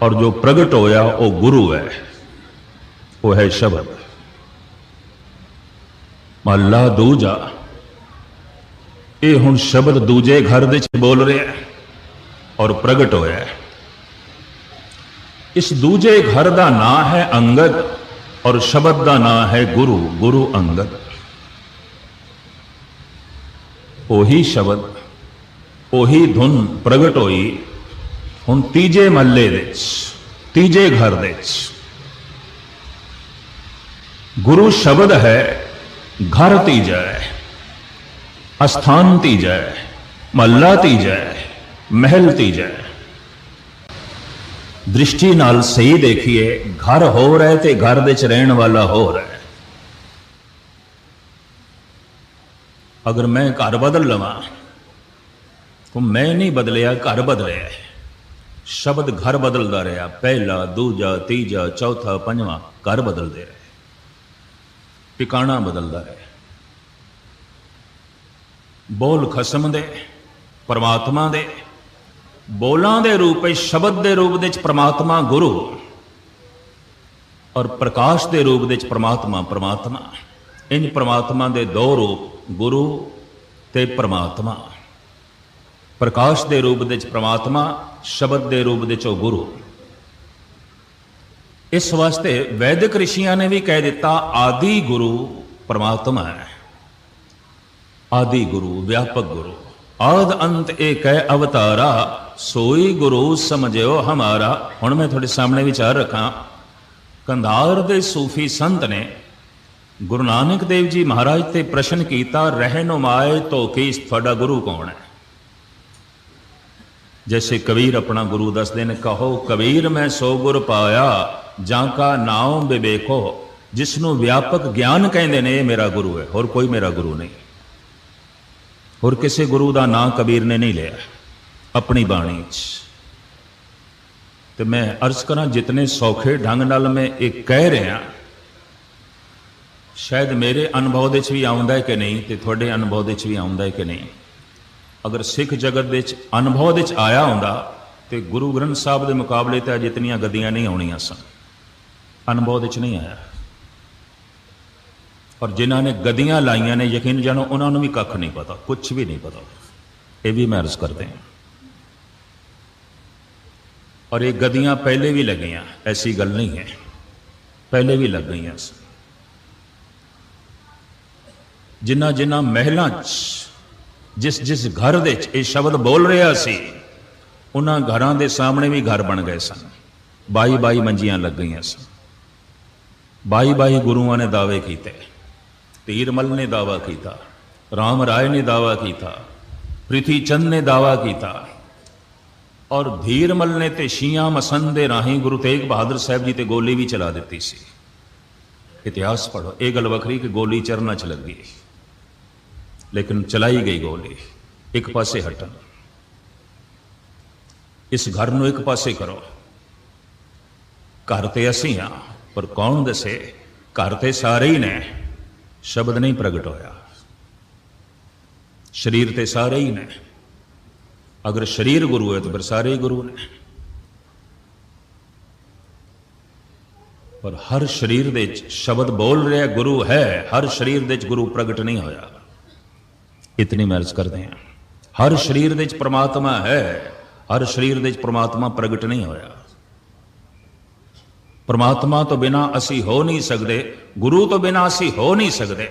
और जो प्रगट होया वो गुरु है, वो है शब्द। महला दूजा, ये हुण शब्द दूजे घर दे बोल रहे हैं और प्रगट होया है। इस दूजे घर का नाम है अंगद और शब्द का नाम है गुरु, गुरु अंगद। ओही शब्द, ओही धुन प्रगट होई हुण तीजे महल्ले दे, तीजे घर दे। गुरु शब्द है, घर तीजा है, अस्थान तीजा है, महला तीजा है, महल तीजा है। दृष्टि नाल सही देखिए, घर हो रहा है घर दे च रहन वाला हो रहा है। अगर मैं घर बदल लवां तो मैं नहीं बदलिया, घर बदलिया है। शब्द घर बदलता रहा, पहला दूजा तीजा चौथा पंजवां घर बदलते रहे, टिकाणा बदलता रहे। बोल खसम दे परमात्मा दे, बोलां दे रूप शब्द के रूप दे परमात्मा गुरु और प्रकाश के रूप दे परमात्मा परमात्मा। इन परमात्मा के दो रूप, गुरु ते परमात्मा। प्रकाश के रूप दे परमात्मा, शब्द के रूप दे गुरु। इस वास्ते वैदिक ऋषियों ने भी कह दिता आदि गुरु परमात्मा है। आदि गुरु, व्यापक गुरु, आद अंत एक है अवतारा, सोई गुरु समझो हमारा। हुण मैं थोड़े सामने विचार रखा, कंधार दे सूफी संत ने गुरु नानक देव जी महाराज ते प्रश्न किया, रहनुमाए तो की थोड़ा गुरु कौन है? जैसे कबीर अपना गुरु दसदे ने, कहो कबीर मैं सो गुर पाया, जाका नाम विवेको, जिसनों व्यापक ज्ञान कहते ने मेरा गुरु है, और कोई मेरा गुरु नहीं। और किसी गुरु का नाम कबीर ने नहीं लिया अपनी बाणी च। तो मैं अर्ज करा, जितने सौखे ढंग नाल मैं एक कह रहा, शायद मेरे अनुभव दे भी आउंदा है कि नहीं, तो थोड़े अनुभव दे भी आउंदा है कि नहीं। अगर सिख जगत दे अनुभव दे आया होंदा तो गुरु ग्रंथ साहब के मुकाबले तो अज इतनियां गद्दियां नहीं आउणियां सन। अनुभव दे नहीं आया, और जिन्होंने गद्दियां लाइया ने यकीन जानो उन्होंने भी कख नहीं पता, कुछ भी नहीं पता। ये भी मैं अर्ज करते हैं। और ये गद्दियां पहले भी लगियां, ऐसी गल नहीं है, पहले भी लग गई। जिन्ना जिन्ना महलों जिस जिस घर दे ये शब्द बोल रहा सी, उन्होंने घरों के सामने भी घर बन गए सन। 22 मंजियां लग गई सन। 22 गुरुओं ने दावे किए। तीरमल ने दावा किया, राम राय ने दावा किया, प्रीति चंद ने दावा किया, और धीरमल ने तो शिया मसंद के राही गुरु तेग बहादुर साहब जी ते गोली भी चला दी सी। इतिहास पढ़ो, ये गल वखरी कि गोली चरना च लग गई, लेकिन चलाई गई गोली। एक पासे हटन, इस घर को एक पासे करो। घर तो असी हाँ, पर कौन दसे? घर तो सारे ही ने, शब्द नहीं प्रगट होया। शरीर तो सारे ही ने, अगर शरीर गुरु है तो फिर सारे ही गुरु ने। पर हर शरीर दे शब्द बोल रहा गुरु है, हर शरीर दे गुरु प्रगट नहीं होया। इतनी मैं अर्ज करते हैं, हर शरीर दे परमात्मा है, हर शरीर दे परमात्मा प्रगट नहीं होया। परमात्मा तो बिना असी हो नहीं सकते, गुरु तो बिना असी हो नहीं सकते,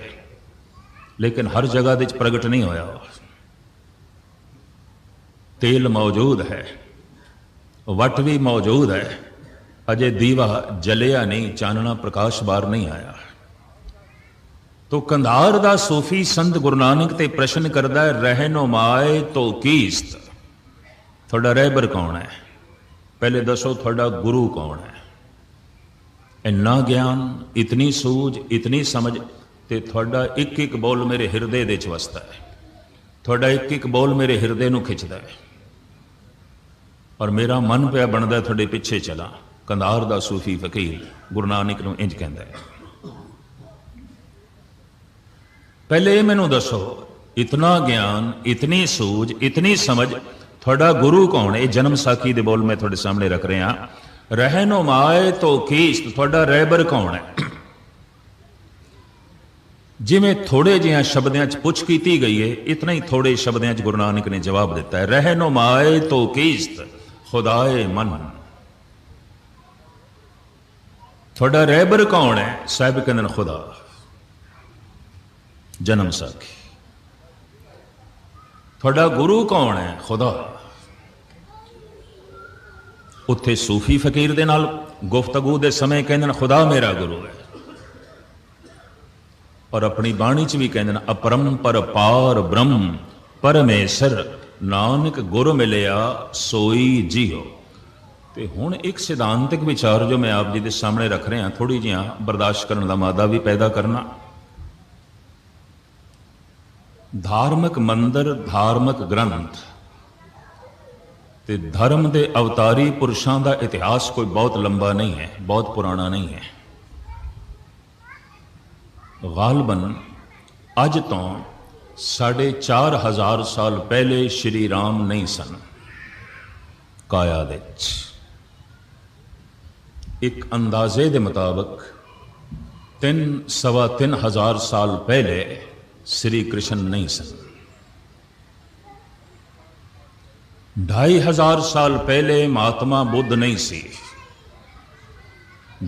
लेकिन हर जगह दे प्रगट नहीं होया। तेल मौजूद है, वट भी मौजूद है, अजय दीवा जलिया नहीं, चानना प्रकाश बार नहीं आया। तो कंधार दा सूफी संत गुरु नानक ते प्रश्न करता है, रहनुमाए तो कीस्त, थोड़ा रहबर कौन है? पहले दसो थोड़ा गुरु कौन है? इन्ना ज्ञान, इतनी सूझ, इतनी समझ, ते थोड़ा एक एक बोल मेरे हिरदे दे वसता है, थोड़ा एक एक बोल मेरे हिरदे नूं खिंचदा है, और मेरा मन पिया बनता थोड़े पिछे चला। कंधार दा सूफी फकीर गुरु नानक नूं इंज कहंदा है, पहले मैनू दसो, इतना ज्ञान, इतनी सूझ, इतनी समझ, थोड़ा गुरु कौन है? जन्म साखी दे बोल मैं थोड़े सामने रख रहा। रहनुमाए तो कीस्त, थोड़ा रहबर कौन है? जिमें थोड़े जिहा शब्दों च पुछ की गई है, इतना ही थोड़े शब्दों च गुरु नानक ने जवाब दिता है, रहनुमाए तो कीस्त खुदाए मन। थोड़ा रहबर कौन है? साहिब कहंदे खुदा। जन्म साखी। थोड़ा गुरु कौन है? खुदा। उत्थे सूफी फकीर दे नाल गुफ्तगू दे समय कहंदे खुदा मेरा गुरु है, और अपनी बाणी च भी कहंदे अपरंपर पार ब्रह्म परमेश्वर नानक गुर मिलिया सोई जियो। ਤੇ ਹੁਣ ਇੱਕ ਸਿਧਾਂਤਕ ਵਿਚਾਰ ਜੋ ਮੈਂ ਆਪ ਜੀ ਦੇ ਸਾਹਮਣੇ ਰੱਖ ਰਿਹਾ, ਥੋੜੀ ਜਿਹਾ ਬਰਦਾਸ਼ਤ ਕਰਨ ਦਾ ਮਾਦਾ ਵੀ ਪੈਦਾ ਕਰਨਾ। ਧਾਰਮਿਕ ਮੰਦਰ, ਧਾਰਮਿਕ ਗ੍ਰੰਥ ਤੇ ਧਰਮ ਦੇ ਅਵਤਾਰੀ ਪੁਰਸ਼ਾਂ ਦਾ ਇਤਿਹਾਸ ਕੋਈ ਬਹੁਤ ਲੰਬਾ ਨਹੀਂ ਹੈ, ਬਹੁਤ ਪੁਰਾਣਾ ਨਹੀਂ ਹੈ। ਗਾਲਬਨ ਅੱਜ ਤੋਂ 4,500 ਸਾਲ ਪਹਿਲੇ ਸ਼੍ਰੀ ਰਾਮ ਨਹੀਂ ਸਨ ਕਾਇਆ ਦੇ ਵਿੱਚ। ਇੱਕ ਅੰਦਾਜ਼ੇ ਦੇ ਮੁਤਾਬਕ 3,000 ਸਾਲ ਪਹਿਲੇ श्री कृष्ण नहीं सन। 2,500 साल पहले महात्मा बुद्ध नहीं सी।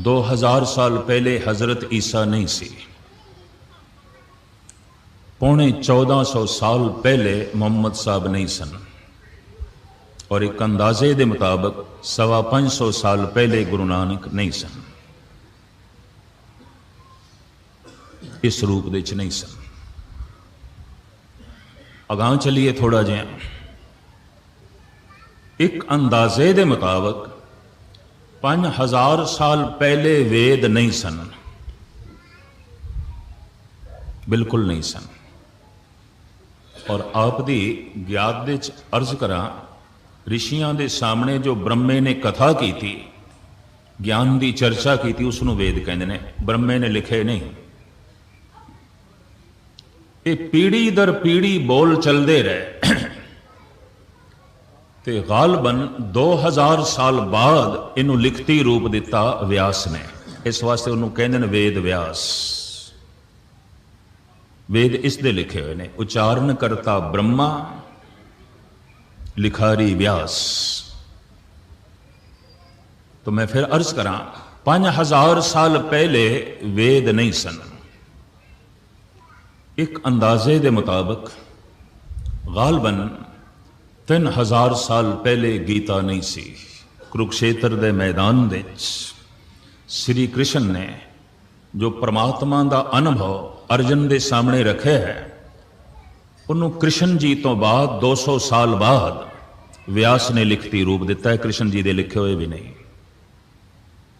2,000 साल पहले हजरत ईसा नहीं सी। 1450 साल पहले मोहम्मद साहब नहीं सन। और एक अंदाजे के मुताबिक 550 साल पहले गुरु नानक नहीं सन। इस रूप दे च नहीं सन। अगां चलिए थोड़ा जिहा। एक अंदाजे के मुताबिक 5,000 साल पहले वेद नहीं सन, बिल्कुल नहीं सन। और आप दी ज्ञात दे अर्ज करा, ऋषियों के सामने जो ब्रह्मे ने कथा की थी, ज्ञान की चर्चा की थी, उसनों वेद कहते हैं। ब्रह्मे ने लिखे नहीं। ये पीढ़ी दर पीढ़ी बोल चलते रहे ते गालबन 2,000 साल बाद इनू लिखती रूप दिता व्यास ने। इस वास्ते उन्होंने कहते हैं वेद व्यास। वेद इसदे लिखे हुए ने। उच्चारण करता ब्रह्मा, लिखारी व्यास। तो मैं फिर अर्ज करा, 5,000 साल पहले वेद नहीं सन। एक अंदाजे के मुताबिक गालबन 3,000 साल पहले गीता नहीं सी। कुरुक्षेत्र के मैदान दे श्री कृष्ण ने जो परमात्मा का अनुभव अर्जन के सामने रखे है, उन्होंने कृष्ण जी तो बाद 200 साल बाद व्यास ने लिखती रूप दिता है। कृष्ण जी के लिखे हुए भी नहीं।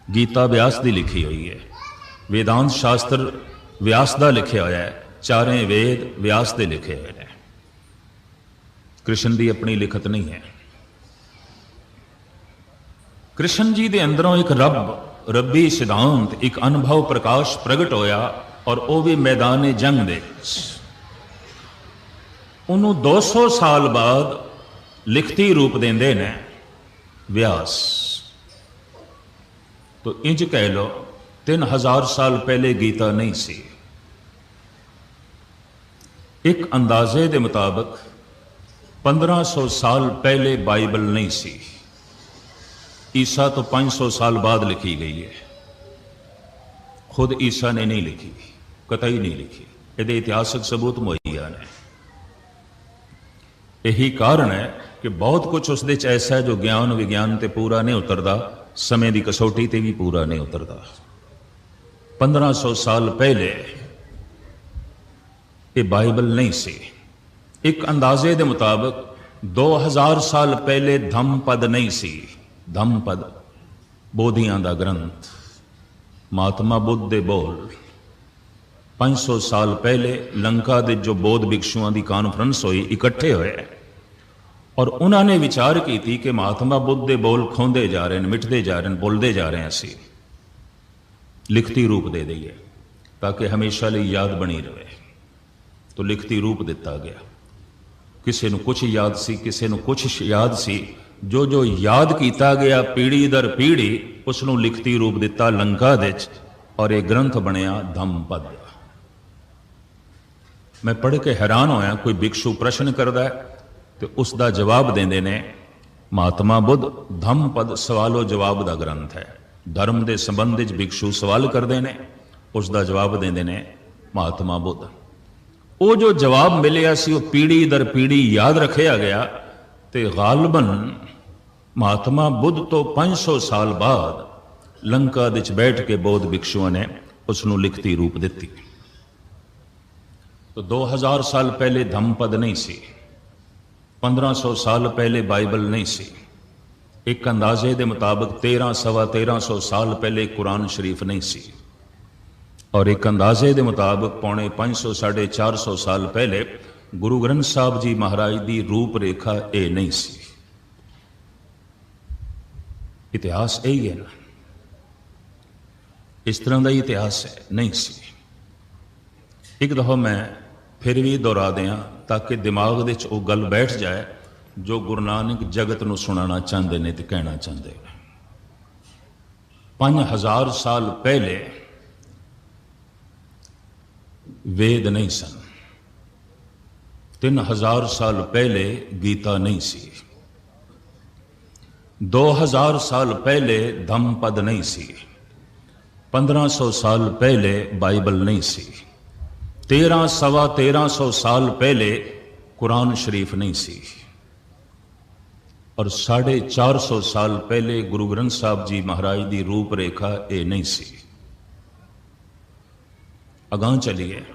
गीता व्यास की लिखी हुई है। वेदांत शास्त्र व्यास का लिखा हुआ है। चारें वेद व्यास दे लिखे हुए हैं। कृष्ण की अपनी लिखत नहीं है। कृष्ण जी के अंदरों एक रब्बी सिद्धांत, एक अनुभव प्रकाश प्रगट होया, और वह भी मैदान जंग दे। उन्होंने 200 साल बाद लिखती रूप देंदे ने व्यास। तो इंज कह लो 3,000 साल पहले गीता नहीं सी। एक अंदाजे के मुताबिक 1,500 साल पहले बाइबल नहीं सी। ईसा तो 500 साल बाद लिखी गई है। खुद ईसा ने नहीं लिखी, कतई नहीं लिखी। ये इतिहासक सबूत मुहैया ने। यही कारण है कि बहुत कुछ उस ऐसा है जो ज्ञान विज्ञान ते पूरा नहीं उतरता, समय की कसौटी ते भी पूरा नहीं उतरता। 1,500 साल पहले ये बाइबल नहीं सी। एक अंदाजे के मुताबिक 2,000 साल पहले धम्मपद नहीं सी। धम्मपद बोधियां का ग्रंथ, महात्मा बुद्ध दे बोल। 500 साल पहले लंका के जो बौद्ध भिक्षुओं की कॉन्फ्रेंस हुई, इकट्ठे हुए, और उन्होंने विचार की थी कि महात्मा बुद्ध के बोल खोंदे जा रहे हैं, मिटते जा रहे हैं, बोलते जा रहे हैं। असी लिखती रूप दे दईए ताकि हमेशा लिए याद बनी रहे। तो लिखती रूप दिता गया। किसी को कुछ याद सी, किसी को कुछ याद सी। जो जो याद किया गया पीढ़ी दर पीढ़ी, उसनों लिखती रूप दिता लंका दे, और एक ग्रंथ बनया धम्मपद। मैं पढ़ के हैरान होया। कोई भिक्षु प्रश्न करता है तो उसका जवाब देंदे ने महात्मा बुद्ध। धम्मपद सवालो जवाब का ग्रंथ है। धर्म के संबंध भिक्षु सवाल करते हैं, उसका जवाब देंदे ने महात्मा बुद्ध। वो जो जवाब मिलिया सी वो पीढ़ी दर पीढ़ी याद रखा गया। तो गालबन महात्मा बुद्ध तो 500 साल बाद लंका विच बैठ के बौद्ध भिक्षुओं ने उसनों लिखती रूप दी। तो 2,000 साल पहले धम्मपद नहीं सी। 1,500 साल पहले बाइबल नहीं सी। एक अंदाजे के मुताबिक 1300 साल पहले कुरान शरीफ नहीं सी, और एक अंदाजे के मुताबिक 550 450 साल पहले गुरु ग्रंथ साहब जी महाराज की रूप रेखा ये नहीं सी। इतिहास यही है ना, इस तरह का इतिहास है, नहीं सी। एक दफा मैं फिर भी दोहरा दें ताकि दिमाग दे वो गल बैठ जाए जो गुरु नानक जगत नूं सुनाना चाहते हैं तो कहना चाहते हैं। 5000 साल पहले वेद नहीं सन, 3000 साल पहले गीता नहीं सी, 2000 साल पहले धम्मपद नहीं सी, 1500 साल पहले बाइबल नहीं सी, 1300 साल पहले कुरान शरीफ नहीं सी, और 450 साल पहले गुरु ग्रंथ साहब जी महाराज की रूप रेखा ये नहीं सी। अगां चलिए,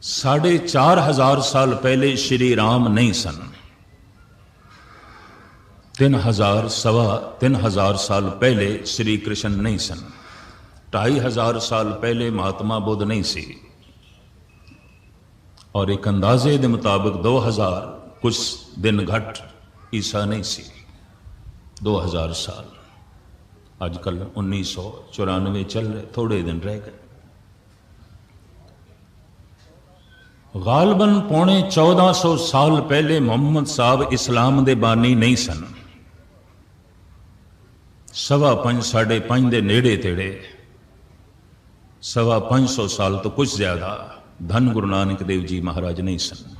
4500 साल पहले श्री राम नहीं सन, 3000 साल पहले श्री कृष्ण नहीं सन, 2500 साल पहले महात्मा बुद्ध नहीं सी, और एक अंदाजे के मुताबिक 2000 कुछ दिन घट ईसा नहीं सी। 2000 साल, अजकल 1994 चल रहे, थोड़े दिन रह गए। गालबन 1450 साल पहले मोहम्मद साहब इस्लाम दे बानी नहीं सन, 5.5 साढ़े 5 के नेड़े तेड़े 550 साल तो कुछ ज्यादा धन गुरु नानक देव जी महाराज नहीं सन।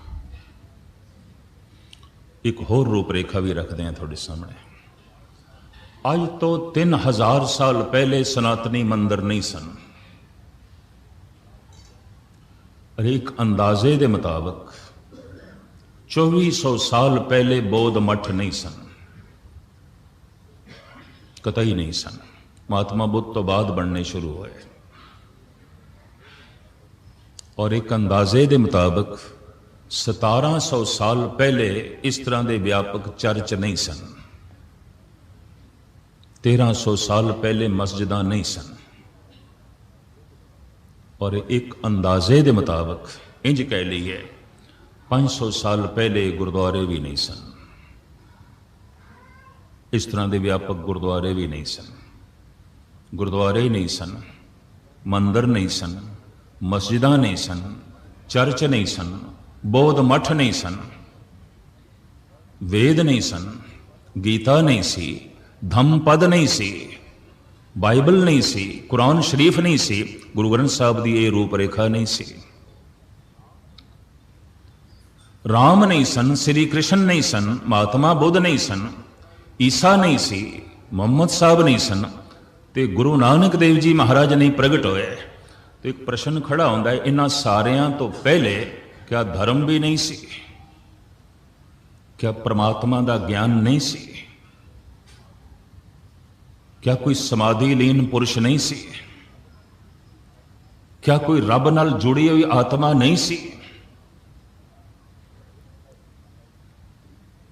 एक होर रूपरेखा भी रखते हैं थोड़े सामने। आज तो 3000 साल पहले सनातनी मंदिर नहीं सन, और एक अंदाजे के मुताबिक 2400 साल पहले बौद्ध मठ नहीं सन, कतई नहीं सन। महात्मा बुद्ध तो बाद बनने शुरू हुए, और एक अंदाजे के मुताबिक 1700 साल पहले इस तरह के व्यापक चर्च नहीं सन, 1300 साल पहले मस्जिदां नहीं सन, और एक अंदाजे के मुताबिक इंज कह लीए 500 साल पहले गुरुद्वारे भी नहीं सन, इस तरह के व्यापक गुरुद्वारे भी नहीं सन। गुरुद्वारे नहीं सन, मंदिर नहीं सन, मस्जिदां नहीं सन, चर्च नहीं सन, बौद्ध मठ नहीं सन, वेद नहीं सन, गीता नहीं सी, धम्मपद नहीं सी, बाइबल नहीं सी, कुरान शरीफ नहीं सी, गुरु ग्रंथ साहब की ये रूपरेखा नहीं सी। राम नहीं सन, श्री कृष्ण नहीं सन, महात्मा बुद्ध नहीं सन, ईसा नहीं सी, मोहम्मद साहब नहीं सन, ते गुरु नानक देव जी महाराज नहीं प्रगट होए। तो एक प्रश्न खड़ा होता है, इन्हां सारियां तो पहले क्या धर्म भी नहीं सी? क्या परमात्मा का ज्ञान नहीं सी? क्या कोई समाधि लीन पुरुष नहीं सी? क्या कोई रब नाल जुड़ी हुई आत्मा नहीं सी?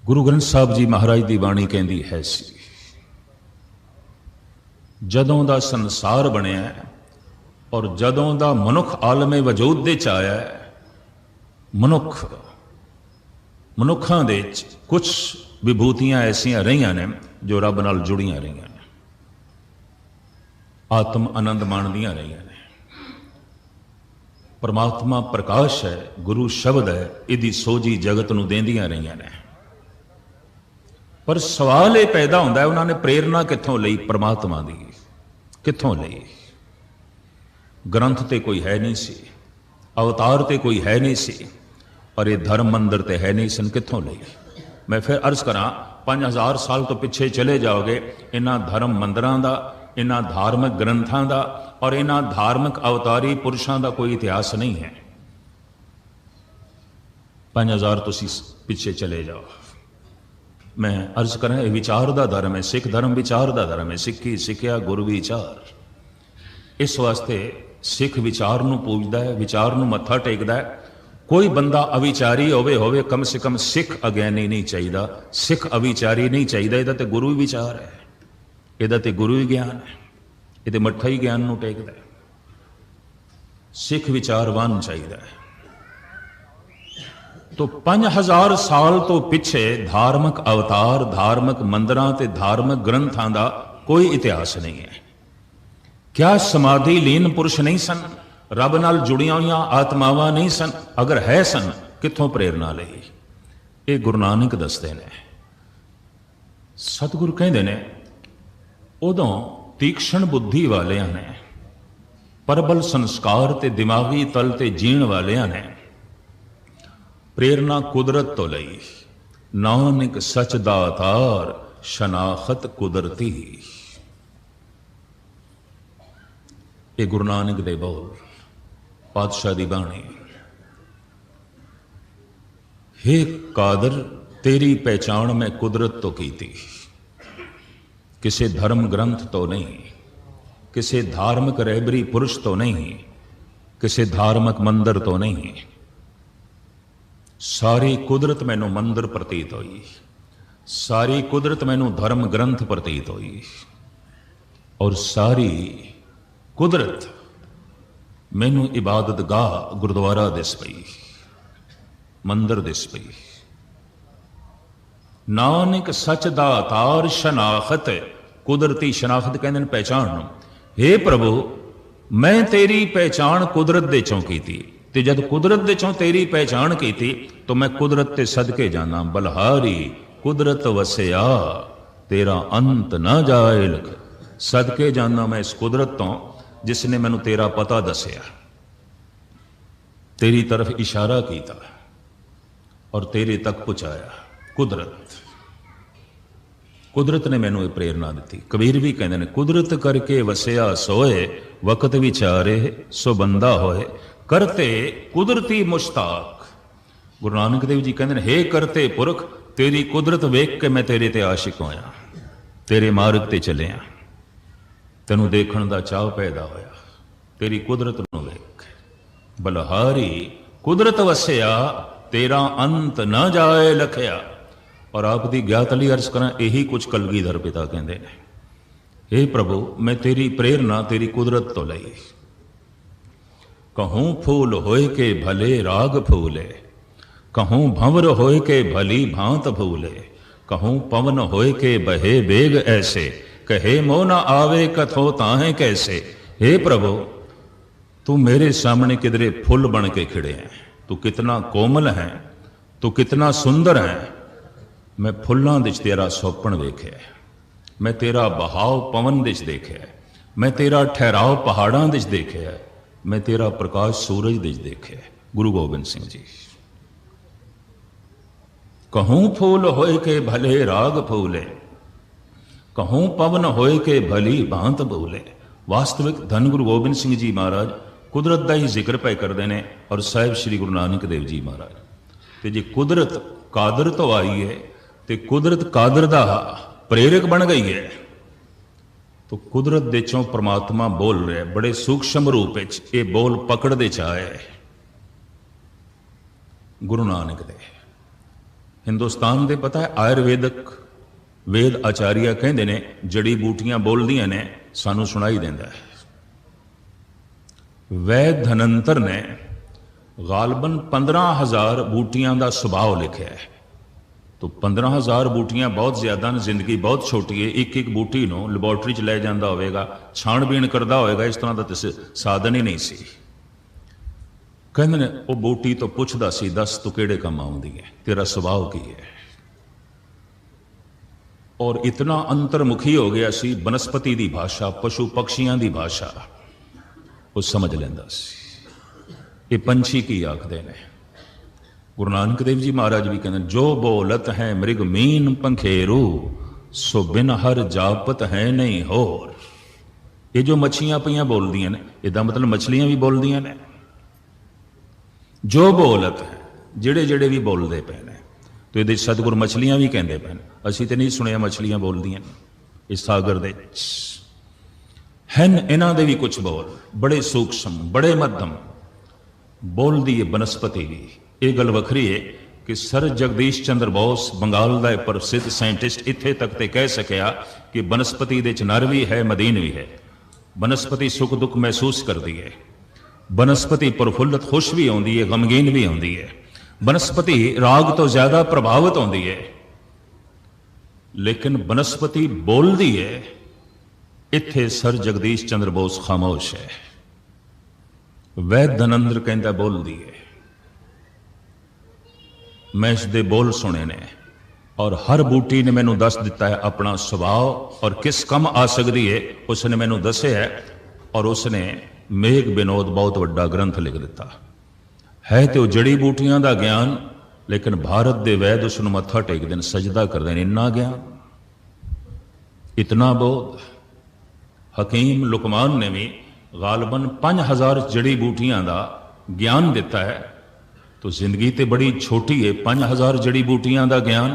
गुरु ग्रंथ साहब जी महाराज की बाणी कहती है सी। जदों दा संसार बनया और जदों दा मनुख आलमे वजूद दे च आया, मनुखा दे कुछ विभूतियां ऐसियां रही ने जो रब नाल जुड़ियां रही ने, आत्म आनंद माणदियां रही ने। परमात्मा प्रकाश है, गुरु शब्द है, इदी सोझी जगत नूं देंदियां रही ने। पर सवाल यह पैदा होता है, उन्होंने प्रेरणा कित्थों लई? परमात्मा दी कित्थों लई? ग्रंथ ते कोई है नहीं सी, अवतार ते कोई है नहीं सी, और ये धर्म मंदिर ते है नहीं सन, कित्थों लई? मैं फिर अर्ज करा, 5000 साल तो पिछे चले जाओगे, इन्हां धर्म मंदिरां दा, इन्हां धार्मिक ग्रंथां दा और इन्हां धार्मिक अवतारी पुरुषां दा कोई इतिहास नहीं है। 5000 तुसीं पिछे चले जाओ। मैं अर्ज करा, यह विचार का धर्म है, सिख धर्म विचार का धर्म है, सिक्खी सिक्ख्या गुरु विचार। इस वास्ते सिख विचार नूं पूजदा है, विचार नूं मत्था टेकदा है, कोई बंदा अविचारी होवे कम से कम सिख अज्ञानी नहीं चाहिए, सिख अविचारी नहीं चाहिए। इहदा ते गुरु ही विचार है, इहदा ते गुरु ही ज्ञान है, ये मत्था ही ज्ञान नूं टेकदा है। सिख विचारवान चाहिए। तो 5000 साल तो पिछे धार्मिक अवतार, धार्मिक मंदिरां ते धार्मिक ग्रंथां दा कोई इतिहास नहीं है। क्या समाधि लीन पुरुष नहीं सन? रब नाल जुड़ियां हुई आत्मावां नहीं सन? अगर है सन, कित्थों प्रेरणा लई? ये गुरु नानक दसदे ने। सतगुरु कहंदे ने उदों तीक्ष्ण बुद्धि वालियां ने, प्रबल संस्कार ते दिमागी तल ते जीण वालियां ने प्रेरणा कुदरत तो लई। नानक सच दातार शनाखत कुदरती। ये गुरु नानक दे बोल, पातशाह दी बाणी। हे कादर तेरी पहचान मैं कुदरत तो की थी, किसी धर्म ग्रंथ तो नहीं, किसी धार्मिक रहबरी पुरुष तो नहीं, किसी धार्मिक मंदिर तो नहीं। सारी कुदरत मैनू मंदिर प्रतीत हुई, सारी कुदरत मैनू धर्म ग्रंथ प्रतीत हुई, और सारी कुदरत मैनू इबादत गाह गुरुद्वारा दिस पई, मंदिर दिस पई। नानक सच दातार शनाखत कुदरती। शनाखत कहते हैं पहचान। हे प्रभु मैं तेरी पहचान कुदरत दे चों कीती, ते जद कुदरत दे चों तेरी पहचान कीती तो मैं कुदरत ते सदके जाना। बलहारी कुदरत वसिया तेरा अंत ना जाए लख। सदके जाना मैं इस कुदरत तो जिसने मैनू तेरा पता दसिया, तेरी तरफ इशारा किया और तेरे तक पहुंचाया। कुदरत ने मैनू प्रेरणा दी। कबीर भी कहते हैं कुदरत करके वसिया सोए, वक्त विचारे सो बंदा होए, करते कुदरती मुश्ताक। गुरु नानक देव जी कहते हैं हे करते पुरख तेरी कुदरत वेख के मैं तेरे ते आशिक होया, तेरे मार्ग ते चलिया, तेनू देखण दा चाव पैदा होया तेरी कुदरत नू वेख। बलहारी कुदरत वसिया तेरा अंत न जाए लखिया। और आप दी ज्ञात लई अर्ज करा, यही कुछ कलगीधर पिता कहते हैं। हे प्रभु मैं तेरी प्रेरणा तेरी कुदरत तो लई। कहूं फूल होए के भले राग फूले, कहूं भंवर होए के भली भांत भूले, कहूं पवन होए के बहे बेग ऐसे, कहे मो न आवे कथो ताहे कैसे। हे प्रभु तू मेरे सामने किधरे फुल बन के खिड़े हैं, तू कितना कोमल है, तू कितना सुंदर है। मैं फुल्लां दिच तेरा सौपण वेख्या, मैं तेरा बहाव पवन दिच देखा, मैं तेरा ठहराव पहाड़ां दिच देखा, मैं तेरा प्रकाश सूरज दिच देखा। गुरु गोबिंद सिंह जी। कहूं फूल होए के भले राग फूले, कहूं पवन होए के भली भांत भूले। वास्तविक धन गुरु गोबिंद सिंह जी महाराज कुदरत का ही जिक्र पै करते हैं और साहिब श्री गुरु नानक देव जी महाराज। तो जी कुदरत कादर तो आई है तो कुदरत कादर का प्रेरक बन गई है। तो कुदरत दे चों परमात्मा बोल रहा है बड़े सूक्ष्म रूप ये बोल पकड़ते चाहे। गुरु नानक दे हिंदुस्तान दे पता है आयुर्वेदक वेद आचार्य कहते ने जड़ी बूटियां बोलदियां ने सानू सुनाई देंदा है। वैद धनंतर ने गालबन 15,000 बूटियां का सुभाव लिखा है। तो 15,000 बूटियां बहुत ज्यादा ने, जिंदगी बहुत छोटी है। एक एक बूटी नूं लैबोरेटरी च लै जांदा होवेगा, छाणबीण करदा होवेगा, इस तरह का साधन ही नहीं सी। कहंदे ने वो बूटी तो पुछदा सी दस तू किहड़े काम आउंदी है, तेरा सुभाव की है। और इतना अंतर्मुखी हो गया सी बनस्पति की भाषा, पशु पक्षियों की भाषा वो समझ लेंदा सी। ये पंछी की आखदे ने। गुरु नानक देव जी महाराज भी कहते जो बोलत है मृग मीन पंखेरू, सो बिन हर जापत है नहीं होर। ये जो मच्छियां पईयां बोलदियां ने, इदा मतलब मछलियां भी बोलदियां ने। जो बोलत है जेड़े जेड़े भी बोलते पे ने, तो ये सतगुर मछलियां भी कहते पे। असीं तो नहीं सुनिया मछलियां बोलदियां इस सागर दे हैं। इन्हां दे भी कुछ बोल बड़े सूक्ष्म बड़े मध्यम। बोलती है बनस्पति भी। ये गल वखरी है कि सर जगदीश चंद्र बोस बंगाल का प्रसिद्ध साइंटिस्ट इत्थे तक ते कह सकिया कि बनस्पति दे च नर भी है मदीन भी है। बनस्पति सुख दुख महसूस करती है, बनस्पति प्रफुल्लित खुश भी आती है, गमगीन भी आती है। बनस्पति राग तो ज्यादा प्रभावित होती है, लेकिन बनस्पति बोलती है। इत्थे सर जगदीश चंद्र बोस खामोश है। वैद धनंद्र कहता बोलती है। मैं इसके बोल सुने ने और हर बूटी ने मैनू दस दिता है अपना स्वभाव और किस कम आ सकती है उसने मैनू दसे है। और उसने मेघ विनोद बहुत वड्डा ग्रंथ लिख दिता है। तो जड़ी बूटियां का ज्ञान, लेकिन भारत के वैद उसनू मत्था टेकते हैं, सजदा करते हैं। इन्ना ज्ञान, इतना बोध। हकीम लुकमान ने भी गालबन 5000 जड़ी बूटियां का ज्ञान दिता है। तो जिंदगी तो बड़ी छोटी है, 5000 जड़ी बूटियां का ज्ञान।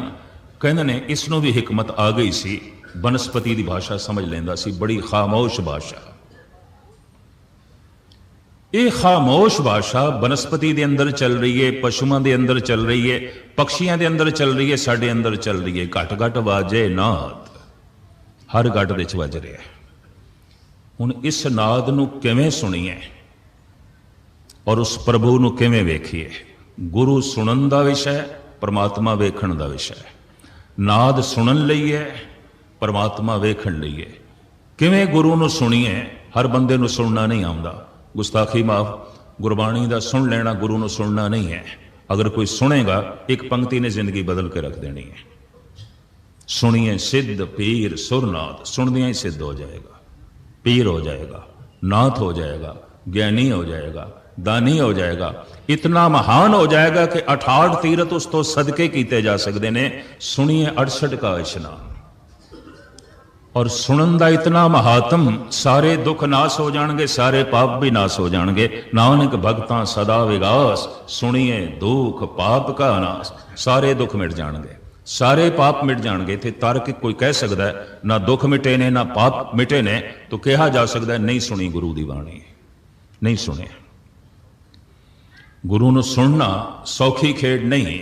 कहते ने इसनों भी हिकमत आ गई सी, बनस्पति की भाषा समझ लेंदा सी। बड़ी खामोश भाषा। ये खामोश भाषा बनस्पति के अंदर चल रही है, पशुओं के अंदर चल रही है, पक्षियों के अंदर चल रही है, साडे अंदर चल रही है। घट घट वाजे नाद, हर घट विच वज रहा है। हुण इस नाद नूं किवें सुणीए और उस प्रभु नूं किवें वेखीए। गुरु सुनन दा विषय, परमात्मा वेखण दा विषय। नाद सुनन लई है, परमात्मा वेखण लई है। किवें गुरु नूं सुणीए, हर बंदे नूं सुनना नहीं आउंदा। गुस्ताखी माफ, गुरबाणी दा सुन लेना गुरु नूं सुनना नहीं है। अगर कोई सुनेगा एक पंक्ति ने जिंदगी बदल के रख देनी है। सुनिए सिद्ध पीर सुरनाथ, सुनदियां ही सिद्ध हो जाएगा, पीर हो जाएगा, नाथ हो जाएगा, ज्ञानी हो जाएगा, दानी हो जाएगा। इतना महान हो जाएगा कि 68 तीरथ उस तो सदके कीते जा सकते ने। सुनिए 68 का इशनान। और सुनन का इतना महात्म, सारे दुख नाश हो जाएंगे, सारे पाप भी नाश हो जाएंगे। नानक भगतां सदा विगास, सुनिए दुख पाप का नाश। सारे दुख मिट जाएंगे, सारे पाप मिट जाएंगे। इत्थे तर्क कोई कह सकता है ना दुख मिटे ने ना पाप मिटे ने, तो कहा जा सकता है नहीं सुनी गुरु की बाणी, नहीं सुने। गुरु नूं सुनना सौखी खेड नहीं,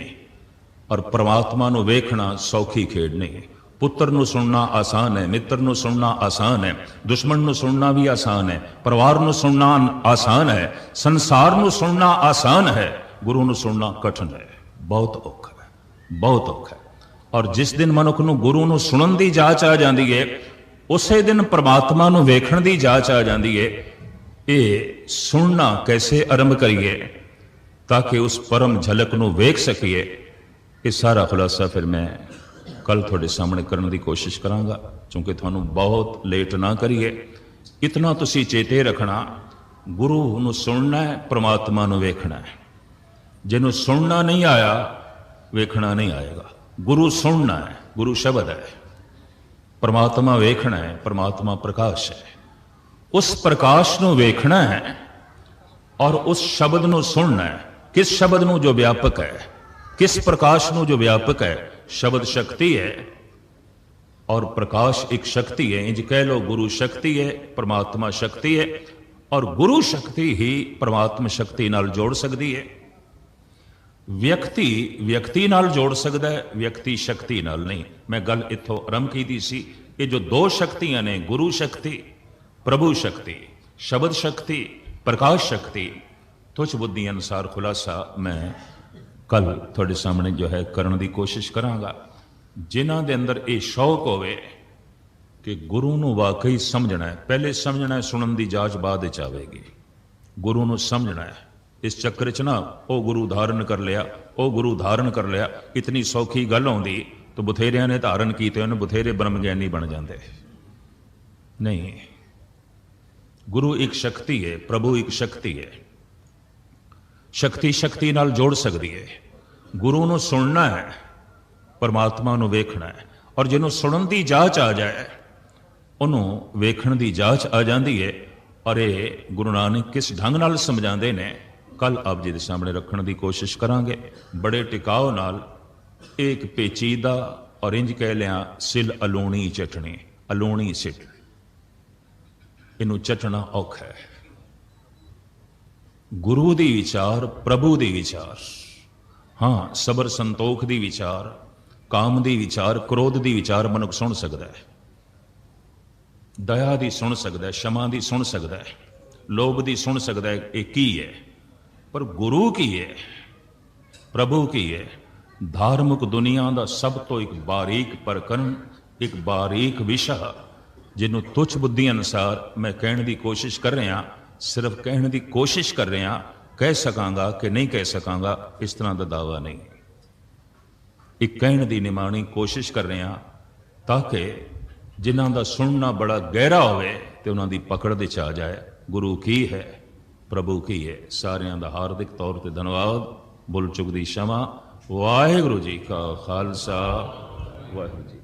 और परमात्मा नूं वेखना सौखी खेड नहीं। पुत्र नूं सुनना आसान है, मित्र नूं सुनना आसान है, दुश्मन नूं सुनना भी आसान है, परिवार नूं सुनना आसान है, संसार नूं सुनना आसान है, गुरु नूं सुनना कठिन है, बहुत औखा है, बहुत औखा है। और जिस दिन मनुख नूं गुरु नूं सुनन दी जाच आ जाती है, उसे दिन परमात्मा नूं वेखण दी जाच आ जाती है। ये सुनना कैसे आरंभ करिए ताकि उस परम झलक नूं वेख सकीए, ये सारा खुलासा फिर मैं कल थोड़े सामने करने की कोशिश करांगा, क्योंकि थानू बहुत लेट ना करिए। इतना तुसी चेते रखना, गुरु नूं सुनना है, परमात्मा नूं वेखना है। जिन्हों सुनना नहीं आया, वेखना नहीं आएगा। गुरु सुनना है, गुरु शब्द है, परमात्मा वेखना है, परमात्मा प्रकाश है। उस प्रकाश नूं वेखना है और उस शब्द नूं सुनना है। किस शब्द नूं जो व्यापक है, किस प्रकाश नूं जो व्यापक है। शब्द शक्ति है और प्रकाश एक शक्ति है। इंज कह लो गुरु शक्ति है, परमात्मा शक्ति है, और गुरु शक्ति ही परमात्मा शक्ति नाल जोड़ सकती है। व्यक्ति व्यक्ति नाल जोड़ सकता है, व्यक्ति शक्ति नाल नहीं। मैं गल इत्थों आरंभ की सी, ये जो दो शक्तियां ने, गुरु शक्ति, प्रभु शक्ति, शब्द शक्ति, प्रकाश शक्ति, तुच्छ बुद्धि अनुसार खुलासा मैं कल थोड़े सामने जो है करने की कोशिश करांगा। जिन्हां दे अंदर ये शौक होवे कि गुरु नूं वाकई समझना है, पहले समझना है, सुनन की जांच बाद विच आवेगी। गुरु नूं समझना है। इस चक्कर च ना ओ गुरु धारण कर लिया, ओ गुरु धारण कर लिया, इतनी सौखी गल आउंदी तो बथेरिया ने धारण कीते उन्हें बथेरे ब्रह्म ज्ञानी बन जाते। नहीं, गुरु एक शक्ति है, प्रभु एक शक्ति है। शक्ति शक्ति नाल जोड़ सकती है। गुरु नूं सुनना है, परमात्मा नूं वेखना है, और जिन्हों सुनन की जांच आ जाए उन्होंने वेखण की जांच आ जाती है। और ये गुरु नानक किस ढंग नाल समझाते ने, कल आप जी के सामने रखने की कोशिश करांगे बड़े टिकाव नाल। एक पेचीदा और इंज कह लिया सिल अलूणी चटनी, अलूणी सिल, इनू चटना औखा है। गुरु दी विचार, प्रभु दी विचार, हाँ सबर संतोख दी विचार, काम दी विचार, क्रोध दी विचार मनुख सुन सकता है, दया दी सुन सकता है, क्षमा दी सुन सकता है, लोभ दी सुन सकता है, एक ही है। पर गुरु की है, प्रभु की है, धार्मिक दुनिया का सब तो एक बारीक प्रकरण, एक बारीक विषय जिन्हों तुच्छ बुद्धि अनुसार मैं कहने की कोशिश कर रहा, सिर्फ कहने की कोशिश कर रहा, कह सकांगा कि नहीं कह सकांगा इस तरह का दावा नहीं, एक कहने की निमाणी कोशिश कर रहा ताकि जिन्हों का सुनना बड़ा गहरा होवे ते उन्हों की पकड़ दे आ जाए। गुरु की है, प्रभु की है। सारियां दा हार्दिक तौर पर धन्यवाद। भुल चुक दी क्षमा। वाहिगुरू जी का खालसा, वाहिगुरू जी।